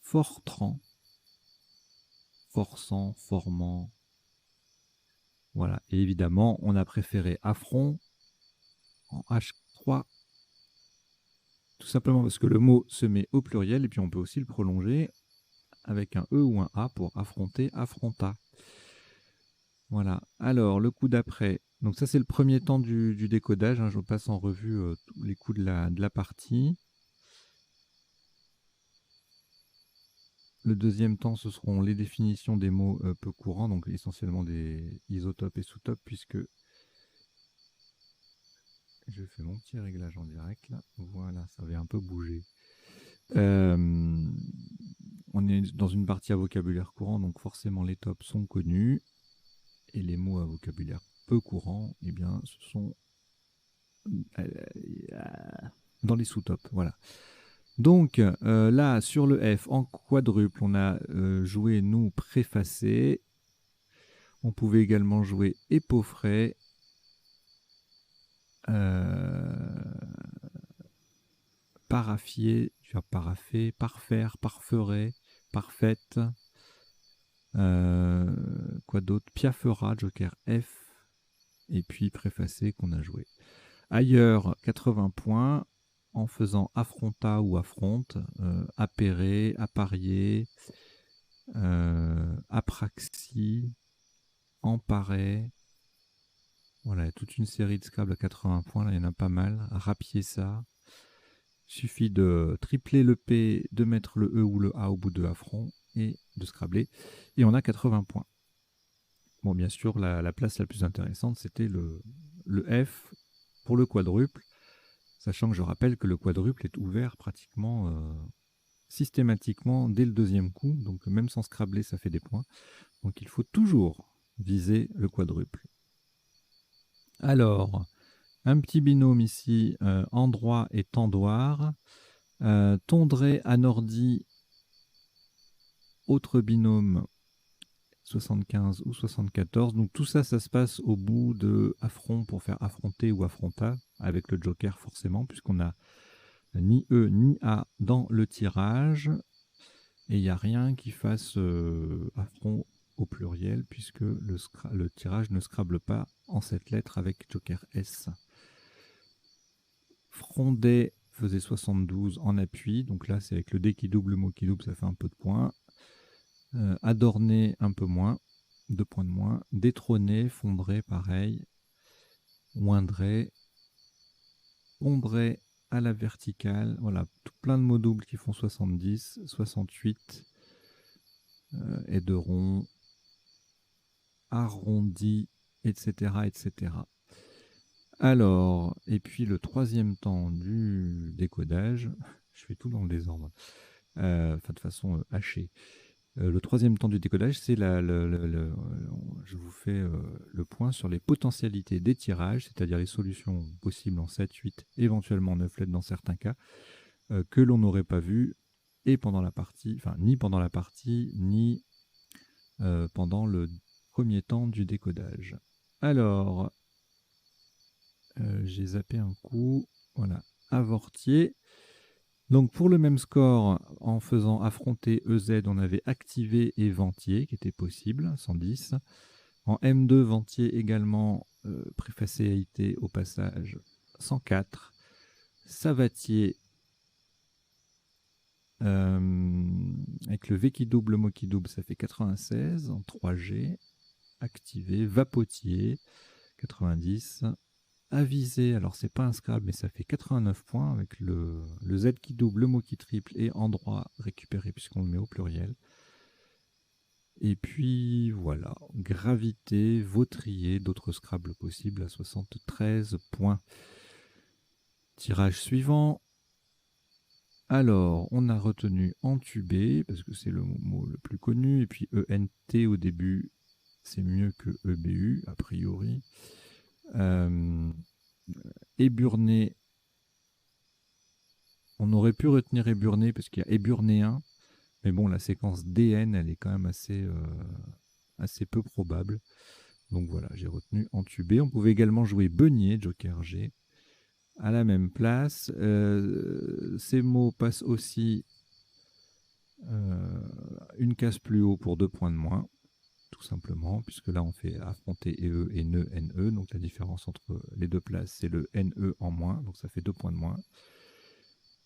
fortran, forçant, formant. Voilà. Et évidemment, on a préféré affront en H3, tout simplement parce que le mot se met au pluriel et puis on peut aussi le prolonger avec un E ou un A pour affronter, affronta. Voilà. Alors, le coup d'après. Donc ça, c'est le premier temps du décodage. Hein. Je passe en revue tous les coups de la partie. Le deuxième temps, ce seront les définitions des mots peu courants, donc essentiellement des isotopes et sous-topes, puisque je fais mon petit réglage en direct. Là. Voilà, ça avait un peu bougé. On est dans une partie à vocabulaire courant, donc forcément les tops sont connus. Et les mots à vocabulaire peu courant, eh bien, ce sont dans les sous-tops. Voilà. Donc là, sur le F, en quadruple, on a joué nous préfacé. On pouvait également jouer épeauffré. Paraffier, tu as paraffé, parfaire, parferait, parfaite. Quoi d'autre? Piaffera, joker F. Et puis préfacé qu'on a joué. Ailleurs, 80 points en faisant affronta ou affronte, appairer, apparier, apraxie, emparer. Voilà, toute une série de Scrabble à 80 points, là il y en a pas mal. Rapier ça. Suffit de tripler le P, de mettre le E ou le A au bout de affront et de Scrabbler. Et on a 80 points. Bon, bien sûr, la place la plus intéressante, c'était le F pour le quadruple, sachant que je rappelle que le quadruple est ouvert pratiquement systématiquement dès le deuxième coup, donc même sans Scrabbler, ça fait des points. Donc il faut toujours viser le quadruple. Alors, un petit binôme ici, endroit et tendoir. Tondré, anordi, autre binôme, 75 ou 74. Donc tout ça, ça se passe au bout de affront pour faire affronter ou affronta, avec le joker forcément, puisqu'on n'a ni E ni A dans le tirage. Et il n'y a rien qui fasse affront au pluriel, puisque le tirage ne scrable pas en cette lettre avec joker S. Frondet faisait 72 en appui, donc là c'est avec le dé qui double, le mot qui double, ça fait un peu de points. Adorné, un peu moins, 2 points de moins. Détrôné, fondré, pareil. Moindré, ombré à la verticale. Voilà, tout plein de mots doubles qui font 70, 68. Aideron, arrondi, etc., etc. Alors, et puis le troisième temps du décodage, je fais tout dans le désordre, de façon hachée. Le troisième temps du décodage, c'est je vous fais le point sur les potentialités des tirages, c'est-à-dire les solutions possibles en 7, 8, éventuellement 9 lettres dans certains cas, que l'on n'aurait pas vu et pendant la partie, enfin ni pendant la partie, ni pendant le premier temps du décodage. Alors, j'ai zappé un coup, voilà, avortier. Donc pour le même score, en faisant affronter EZ, on avait activé et ventier, qui était possible, 110. En M2, ventier également, préfacéité au passage, 104. Savatier, avec le V qui double, le mot qui double, ça fait 96 en 3G. Activé, vapotier, 90. Avisé, alors c'est pas un Scrabble, mais ça fait 89 points avec le Z qui double, le mot qui triple et endroit récupéré puisqu'on le met au pluriel. Et puis voilà, gravité, vautrier, d'autres Scrabble possibles à 73 points. Tirage suivant. Alors, on a retenu entubé, parce que c'est le mot le plus connu, et puis ENT au début, c'est mieux que EBU, a priori. Éburné, on aurait pu retenir éburné, parce qu'il y a éburnéen, mais bon, la séquence DN, elle est quand même assez peu probable. Donc voilà, j'ai retenu entubé. On pouvait également jouer beugné, Joker G, à la même place. Ces mots passent aussi une case plus haut pour 2 points de moins, tout simplement, puisque là on fait affronter EE et NE. Donc la différence entre les deux places, c'est le NE en moins, donc ça fait 2 points de moins.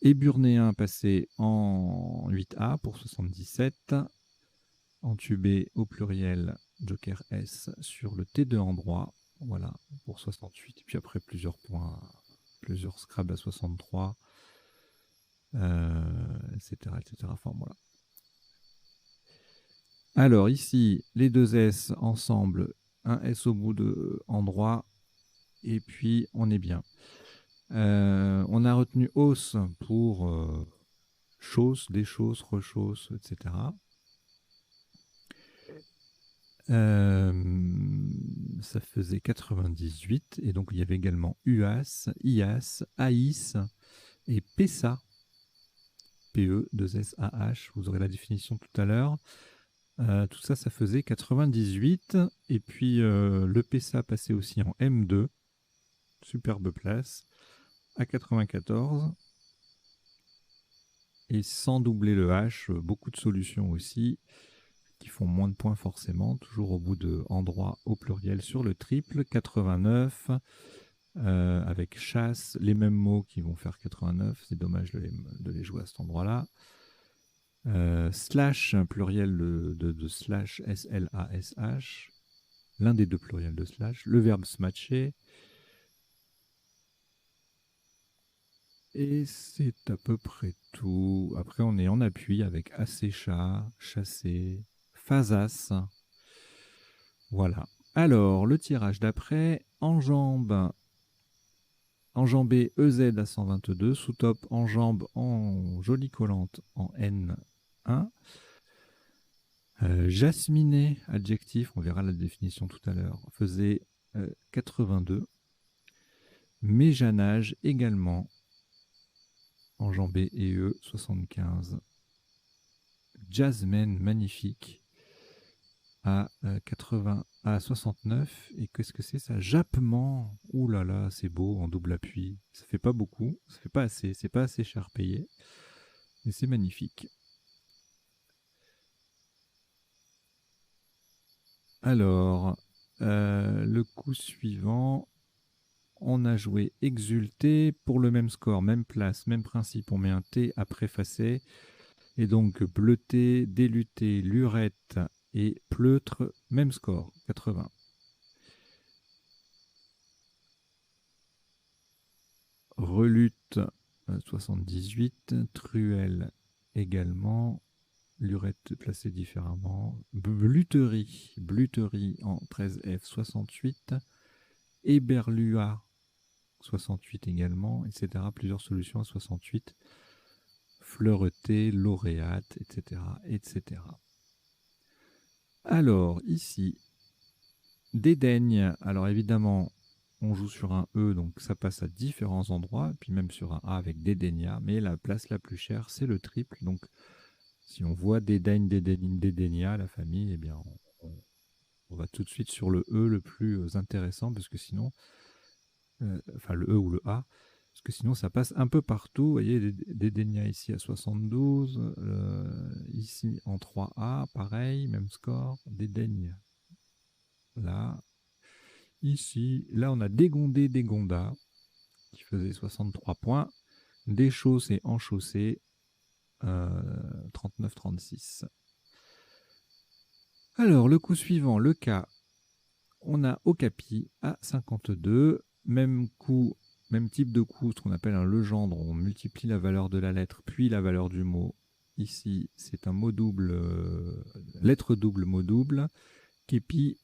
Éburnéen passé en 8A pour 77. Entubé au pluriel, Joker S sur le T2 en droit, voilà, pour 68. Et puis après plusieurs points, plusieurs Scrabble à 63, etc., etc. Enfin voilà. Alors ici, les deux S ensemble, un S au bout de endroit, et puis on est bien. On a retenu hausse pour chose, des choses, rechausse, etc. Ça faisait 98, et donc il y avait également UAS, IAS, AIS et PESA, PE, 2SAH, vous aurez la définition tout à l'heure. Tout ça, ça faisait 98, et puis le PESA passait aussi en M2, superbe place, à 94, et sans doubler le H, beaucoup de solutions aussi, qui font moins de points forcément, toujours au bout de endroit au pluriel sur le triple, 89, avec chasse, les mêmes mots qui vont faire 89, c'est dommage de les jouer à cet endroit-là. Slash, pluriel de slash, S-L-A-S-H, l'un des deux pluriels de slash, le verbe smatcher. Et c'est à peu près tout. Après, on est en appui avec acécha, chasser, phasas. Voilà. Alors, le tirage d'après, enjambé EZ à 122, sous-top enjambe en jolie collante en N1. Jasminé, adjectif, on verra la définition tout à l'heure, faisait 82. Méjanage également, enjambé et E, 75. Jasmine, magnifique, à 69. Et qu'est-ce que c'est ça? Jappement. Ouh là là, c'est beau en double appui. Ça fait pas beaucoup, ça fait pas assez, c'est pas assez cher payé, mais c'est magnifique. Alors, le coup suivant, on a joué exulté pour le même score, même place, même principe. On met un T à préfacer. Et donc bleuté, déluté, lurette et pleutre, même score, 80. Relute, 78. Truelle également. Lurette placée différemment. Bluterie en 13F, 68. Éberlua, 68 également, etc. Plusieurs solutions à 68. Fleureté, lauréate, etc., etc. Alors, ici, dédaigne. Alors, évidemment, on joue sur un E, donc ça passe à différents endroits, puis même sur un A avec dédaigna, mais la place la plus chère, c'est le triple. Donc, si on voit dédaigne, dédaigna, la famille, eh bien, on va tout de suite sur le E le plus intéressant, parce que sinon, enfin le E ou le A, parce que sinon ça passe un peu partout. Vous voyez, dédaigna ici à 72, ici en 3A, pareil, même score, dédaigne là, ici, là on a dégondé, dégonda, qui faisait 63 points, déchaussé, enchaussé, 39-36. Alors, le coup suivant, le cas, on a Okapi à 52, même coup, même type de coup, ce qu'on appelle un legendre, on multiplie la valeur de la lettre, puis la valeur du mot. Ici, c'est un mot double, lettre double, mot double. Képi,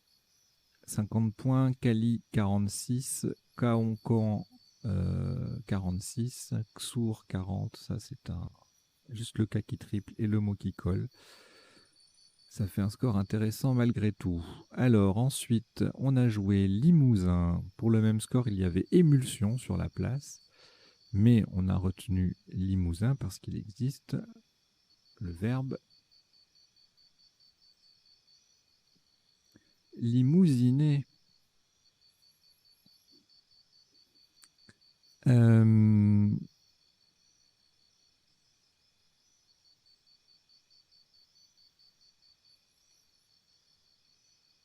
50 points. Kali, 46. Kaonkan, 46. Xur, 40. Ça, c'est juste le cas qui triple et le mot qui colle. Ça fait un score intéressant malgré tout. Alors ensuite, on a joué Limousin. Pour le même score, il y avait Émulsion sur la place. Mais on a retenu Limousin parce qu'il existe le verbe limousiner.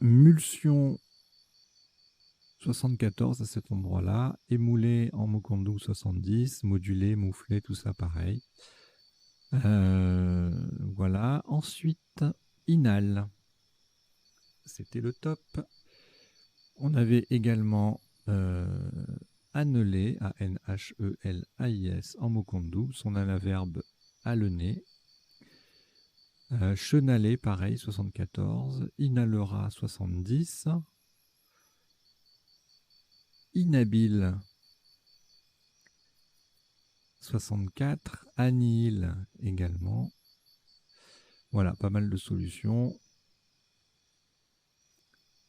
Mulsion 74 à cet endroit-là. Émoulé en Mokondu 70. Modulé, mouflé, tout ça pareil. Voilà. Ensuite, Inal. C'était le top. On avait également Annelé, A-N-H-E-L-A-I-S, en Mokondu. Son anaverbe alener. Chenalé, pareil, 74. Inalera, 70. Inhabile, 64. Anil également. Voilà, pas mal de solutions.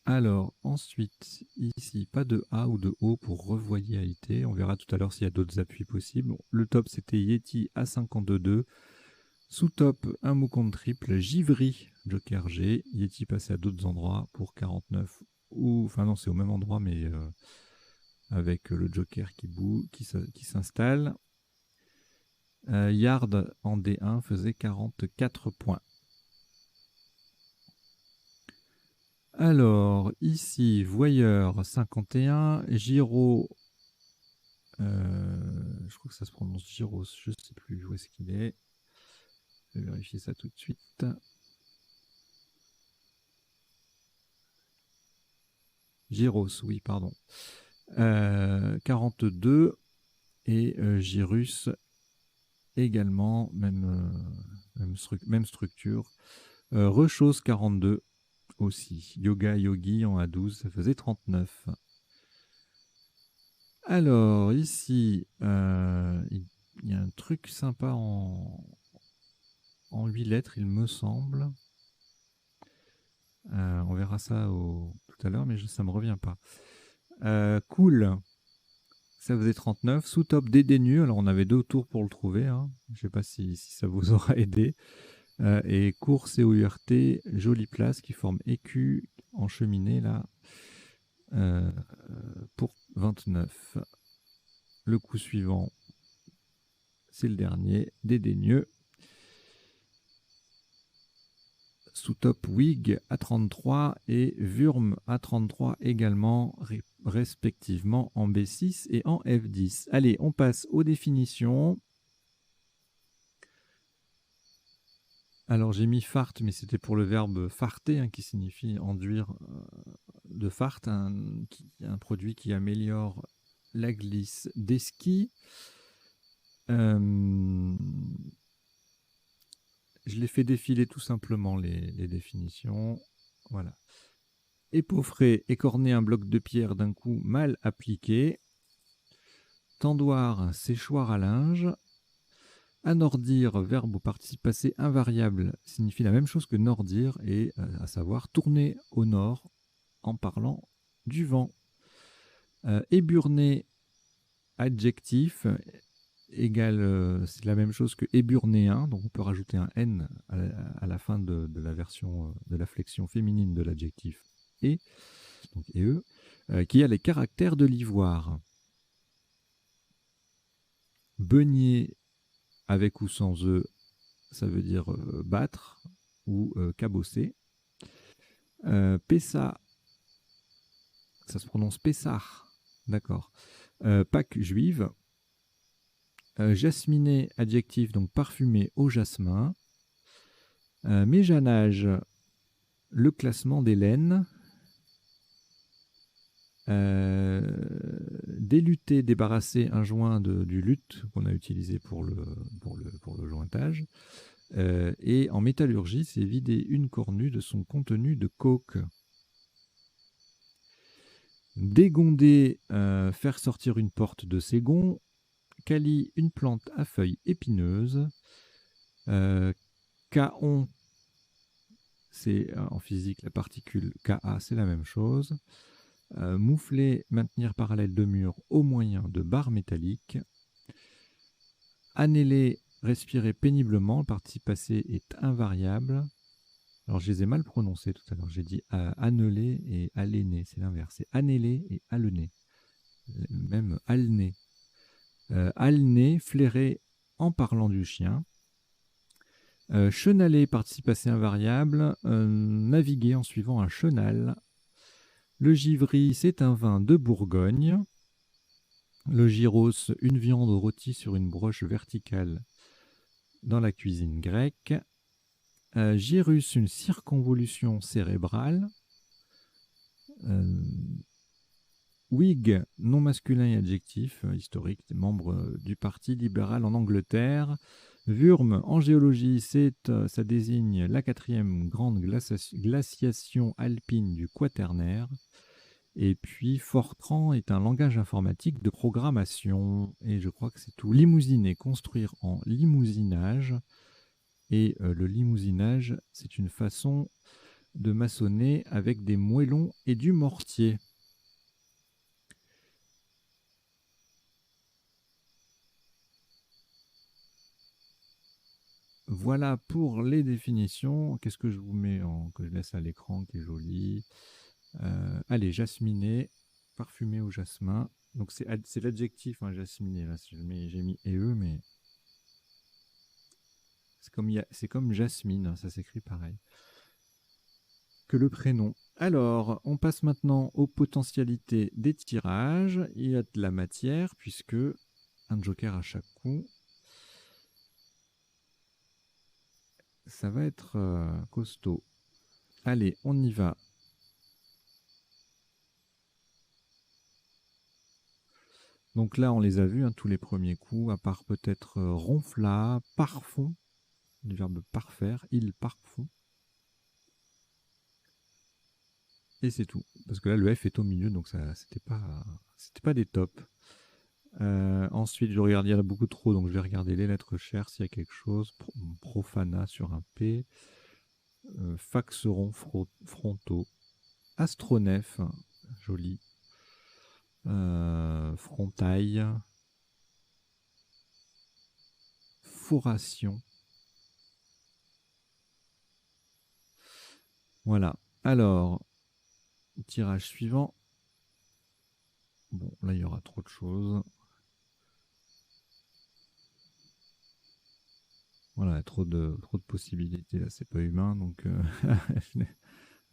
Alors, ensuite, ici, pas de A ou de O pour revoyalité. On verra tout à l'heure s'il y a d'autres appuis possibles. Bon, le top, c'était Yeti à 52. Sous-top, un mot compte triple. Givry, Joker G. Yeti passé à d'autres endroits pour 49. Enfin non, c'est au même endroit, mais avec le Joker qui s'installe. Yard en D1 faisait 44 points. Alors, ici, Voyeur 51, Giro, je crois que ça se prononce Gyros, je ne sais plus où est-ce qu'il est. Je vais vérifier ça tout de suite. Gyros, oui, pardon. 42 et Gyrus également, même structure. Rechose 42 aussi. Yoga Yogi en A12, ça faisait 39. Alors, ici, il y a un truc sympa en 8 lettres, il me semble. On verra ça tout à l'heure, mais ça ne me revient pas. Cool, ça faisait 39. Sous-top dédaigneux, alors on avait 2 tours pour le trouver. Hein. Je ne sais pas si ça vous aura aidé. Et course et OURT, jolie place qui forme écu en cheminée là pour 29. Le coup suivant, c'est le dernier, dédaigneux. Sous-top Wig à 33 et Wurm à 33 également, respectivement en B6 et en F10. Allez, on passe aux définitions. Alors j'ai mis fart, mais c'était pour le verbe farter, hein, qui signifie enduire de fart, un produit qui améliore la glisse des skis. Je les fais défiler tout simplement, les définitions. Voilà. Épaufrer, écorner un bloc de pierre d'un coup mal appliqué. Tendoir, séchoir à linge. Anordir, verbe au participe passé invariable, signifie la même chose que nordir, et à savoir tourner au nord en parlant du vent. Éburner, adjectif, égale, c'est la même chose que éburnéen, donc on peut rajouter un N à la fin de la version de la flexion féminine de l'adjectif et, donc EE, qui a les caractères de l'ivoire. Beugner, avec ou sans E, ça veut dire battre ou cabosser. Pessa, ça se prononce Pessar, d'accord. Pâques juive. Jasminé, adjectif, donc parfumé au jasmin. Méjanage, le classement des laines. Déluter, débarrasser un joint du luth qu'on a utilisé pour le jointage. Et en métallurgie, c'est vider une cornue de son contenu de coke. Dégonder, faire sortir une porte de ses gonds. Cali, une plante à feuilles épineuses. Caon, c'est en physique la particule Ka, c'est la même chose. Moufler, maintenir parallèle de mur au moyen de barres métalliques. Annéler, respirer péniblement, le participe passé est invariable. Alors je les ai mal prononcés tout à l'heure, j'ai dit anneler et aléner, c'est l'inverse, c'est annéler et alener, même alner. Alner, flairer en parlant du chien. Chenaler, participe passé invariable, naviguer en suivant un chenal. Le givry, c'est un vin de Bourgogne. Le gyros, une viande rôtie sur une broche verticale dans la cuisine grecque. Gyrus, une circonvolution cérébrale. Whig, nom masculin et adjectif, historique, des membres du Parti libéral en Angleterre. Wurm, en géologie, ça désigne la 4e grande glaciation alpine du Quaternaire. Et puis Fortran est un langage informatique de programmation. Et je crois que c'est tout. Limousiner, construire en limousinage. Et le limousinage, c'est une façon de maçonner avec des moellons et du mortier. Voilà pour les définitions. Qu'est-ce que je vous mets que je laisse à l'écran, qui est joli. Allez, jasminé, parfumé au jasmin. Donc c'est l'adjectif, hein, jasminé. Là, j'ai mis EE, mais c'est comme jasmine, ça s'écrit pareil que le prénom. Alors, on passe maintenant aux potentialités des tirages. Il y a de la matière, puisque un joker à chaque coup. Ça va être costaud. Allez, on y va. Donc là, on les a vus, hein, tous les premiers coups, à part peut-être ronfla, parfond, du verbe parfaire, il parfond. Et c'est tout. Parce que là, le F est au milieu, donc ça, c'était pas des tops. Ensuite, je regarderai beaucoup trop, donc je vais regarder les lettres chères s'il y a quelque chose. Profana sur un P. Faxeron frontaux. Astronef, joli. Frontail. Foration. Voilà. Alors, tirage suivant. Bon, là, il y aura trop de choses. Voilà, trop de possibilités. Là, c'est pas humain. Donc,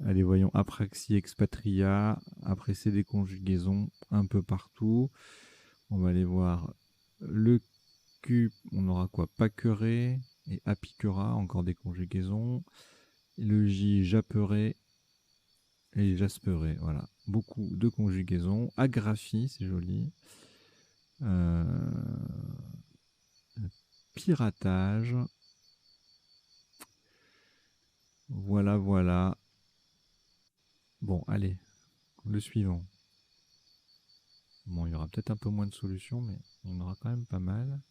allez, voyons. Apraxie, expatria. Après, c'est des conjugaisons un peu partout. On va aller voir le Q. On aura quoi? Paquerer et apiquera. Encore des conjugaisons. Et le J, japperai et jasperai. Voilà. Beaucoup de conjugaisons. Agraphie, c'est joli. Piratage. Voilà, voilà. Bon, allez, le suivant. Bon, il y aura peut-être un peu moins de solutions, mais il y en aura quand même pas mal.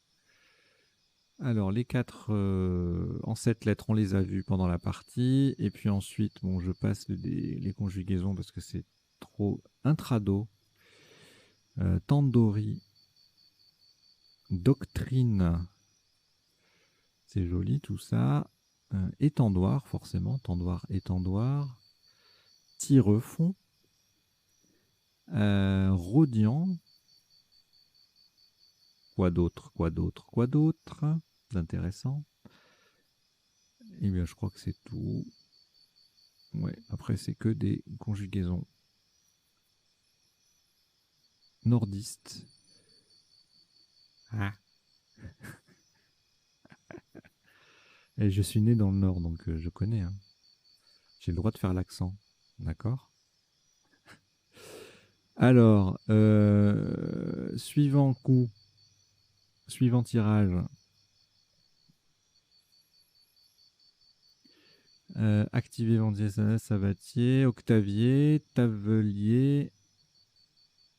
Alors, les 4 en 7 lettres, on les a vues pendant la partie. Et puis ensuite, bon, je passe les conjugaisons parce que c'est trop intrado. Tandori. Doctrine. C'est joli tout ça. Étendoir, forcément. Tendoir, étendoir. Tirefond. Rodian. Quoi d'autre? Quoi d'autre? Quoi d'autre d'intéressant? Eh bien, je crois que c'est tout. Ouais, après, c'est que des conjugaisons nordistes. Ah. Et je suis né dans le nord, donc je connais. Hein. J'ai le droit de faire l'accent. D'accord? Alors, suivant coup, suivant tirage. Activé Vendier, Sabatier, Octavier, Tavelier.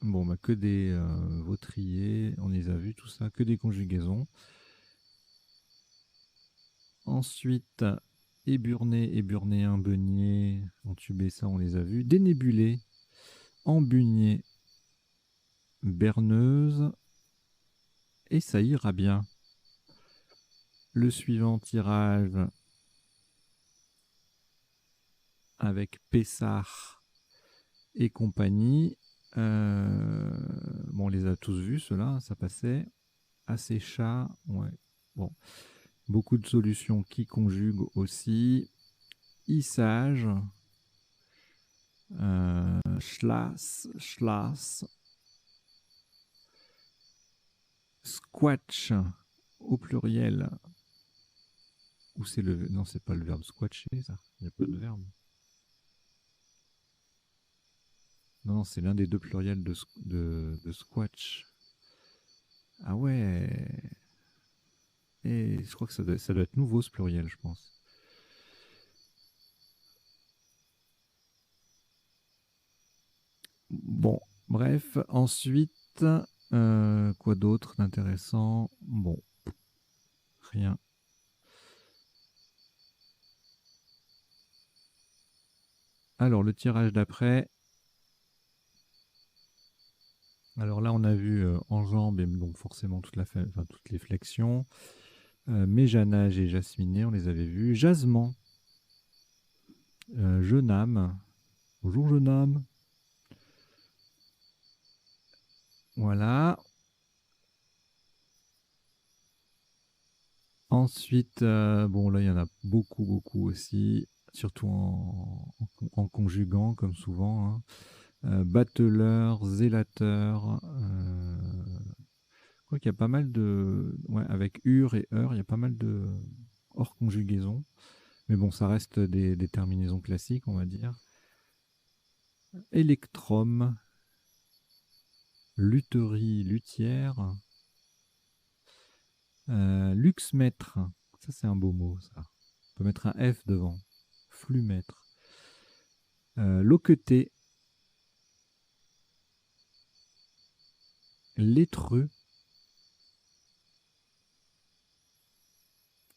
Bon, bah, que des vautriers, on les a vus, tout ça, que des conjugaisons. Ensuite, Éburné, Éburnéen, Beugné, Entubé, ça, on les a vus. Dénébulé, Embugné, Berneuse, et ça ira bien. Le suivant tirage avec Pessard et compagnie. Bon, on les a tous vus, ceux-là, ça passait. Acéchat, ouais. Bon, beaucoup de solutions qui conjuguent aussi. Issage, Schlass, Schlass, Squatch au pluriel. Ou c'est le... Non, c'est pas le verbe squatcher, ça. Il n'y a pas de verbe. Non, c'est l'un des deux pluriels de squatch. Ah ouais. Et je crois que ça doit être nouveau, ce pluriel, je pense. Bon, bref. Ensuite, quoi d'autre d'intéressant? Bon, rien. Alors, le tirage d'après. Alors là, on a vu enjambe et donc forcément toutes les flexions. Méjanage et jasminé, on les avait vus. Jasement, jeune âme. Bonjour jeune âme. Voilà. Ensuite, bon là, il y en a beaucoup, beaucoup aussi, surtout en conjuguant, comme souvent. Hein. Batteleur, zélateur. Je crois qu'il y a pas mal de... Ouais, avec ur et heure, il y a pas mal de hors conjugaison. Mais bon, ça reste des terminaisons classiques, on va dire. Électrum, lutherie, luthière, luxmètre, ça c'est un beau mot ça. On peut mettre un F devant. Flumètre. Loqueté, lettreux,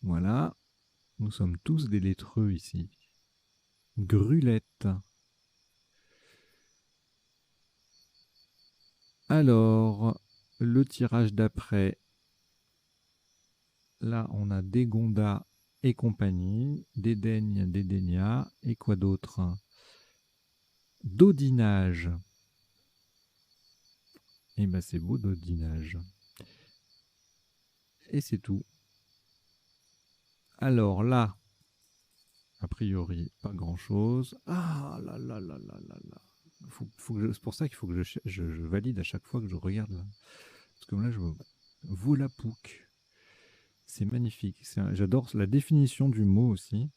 voilà. Nous sommes tous des lettreux ici. Grulette. Alors, le tirage d'après. Là, on a Dégonda et compagnie. Dédaigne, Dédaigna. Et quoi d'autre? Dodinage. Et ben c'est beau, dodinage. Et c'est tout. Alors là, a priori, pas grand-chose. Ah là là là là là là. C'est pour ça qu'il faut que je valide à chaque fois que je regarde là. Parce que là, je vois Volapük. C'est magnifique. J'adore la définition du mot aussi.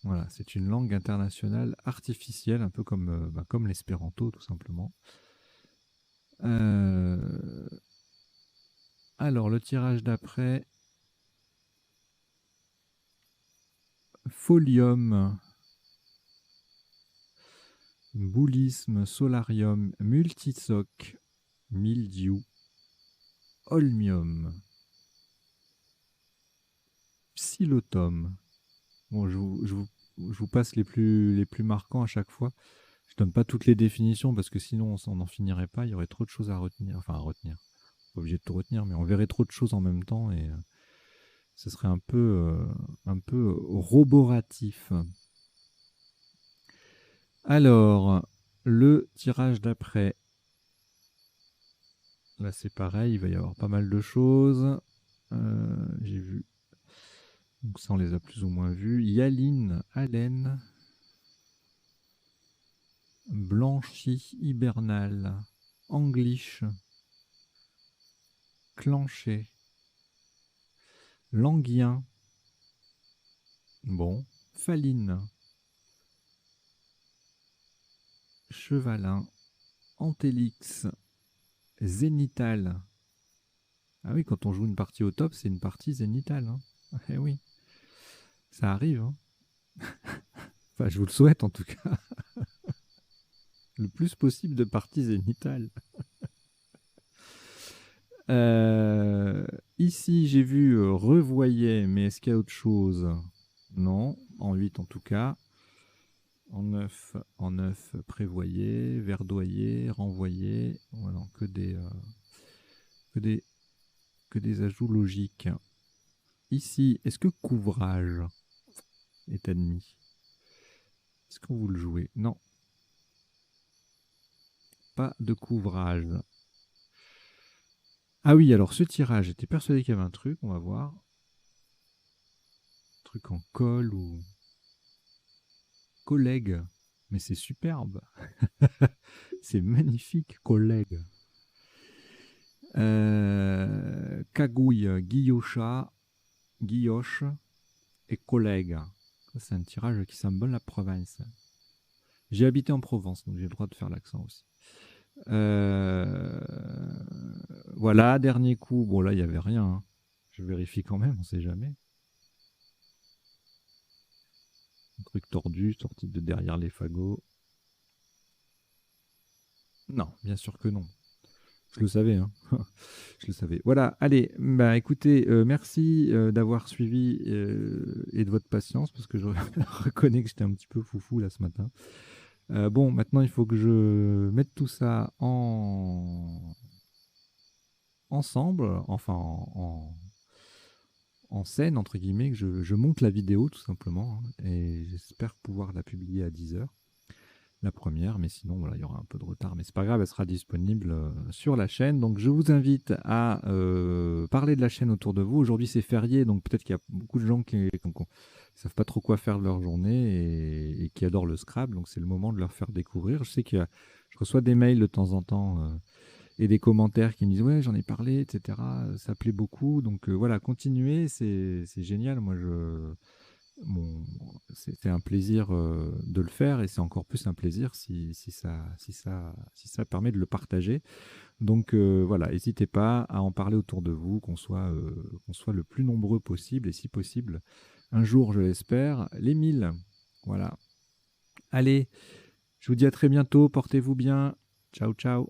Voilà, c'est une langue internationale artificielle, un peu comme l'espéranto, tout simplement. Alors, le tirage d'après. Folium, boulisme, solarium, multisoc, mildiou, holmium, psilotum. Bon, je vous passe les plus marquants à chaque fois. Je donne pas toutes les définitions parce que sinon on n'en finirait pas. Il y aurait trop de choses à retenir. Enfin, à retenir. Pas obligé de tout retenir, mais on verrait trop de choses en même temps et ce serait un peu roboratif. Alors, le tirage d'après. Là, c'est pareil, il va y avoir pas mal de choses. J'ai vu. Donc ça, on les a plus ou moins vus. Yaline, Haleine, Blanchi, Hibernal, Anglish, Clanché, Languien, bon, Faline, chevalin, antélix, zénital. Ah oui, quand on joue une partie au top, c'est une partie zénitale. Hein. Eh oui, ça arrive. Hein. Enfin, je vous le souhaite en tout cas. Le plus possible de parties zénitales. Ici, j'ai vu revoyait, mais est-ce qu'il y a autre chose? Non, en 8 en tout cas. En 9 prévoyait, verdoyer, renvoyer. Voilà, que des, que des ajouts logiques. Ici, est-ce que couvrage est admis? Est-ce qu'on vous le jouez? Non. Pas de couvrage. Ah oui, alors ce tirage, j'étais persuadé qu'il y avait un truc, on va voir. Un truc en colle ou collègue. Mais c'est superbe. C'est magnifique, collègue. Cagouille, guillocha, guilloche et collègue. C'est un tirage qui symbole la province. J'ai habité en Provence, donc j'ai le droit de faire l'accent aussi. Voilà, dernier coup. Bon, là, il n'y avait rien. Hein. Je vérifie quand même, on ne sait jamais. Un truc tordu, sorti de derrière les fagots. Non, bien sûr que non. Je le savais, hein. Je le savais. Voilà, allez, bah écoutez, merci d'avoir suivi et de votre patience, parce que je reconnais que j'étais un petit peu foufou là ce matin. Bon, maintenant il faut que je mette tout ça ensemble, enfin en scène, entre guillemets, que je monte la vidéo tout simplement, hein, et j'espère pouvoir la publier à 10h. La première, mais sinon voilà, il y aura un peu de retard, mais c'est pas grave, elle sera disponible sur la chaîne. Donc je vous invite à parler de la chaîne autour de vous. Aujourd'hui c'est férié, donc peut-être qu'il y a beaucoup de gens qui ne savent pas trop quoi faire de leur journée et qui adorent le Scrabble, donc c'est le moment de leur faire découvrir. Je sais que je reçois des mails de temps en temps et des commentaires qui me disent ouais j'en ai parlé, etc. Ça plaît beaucoup, donc voilà, continuez, c'est génial. Moi c'est un plaisir de le faire et c'est encore plus un plaisir si ça permet de le partager. Donc voilà, n'hésitez pas à en parler autour de vous, qu'on soit le plus nombreux possible et si possible, un jour, je l'espère, les 1000. Voilà. Allez, je vous dis à très bientôt, portez-vous bien. Ciao, ciao.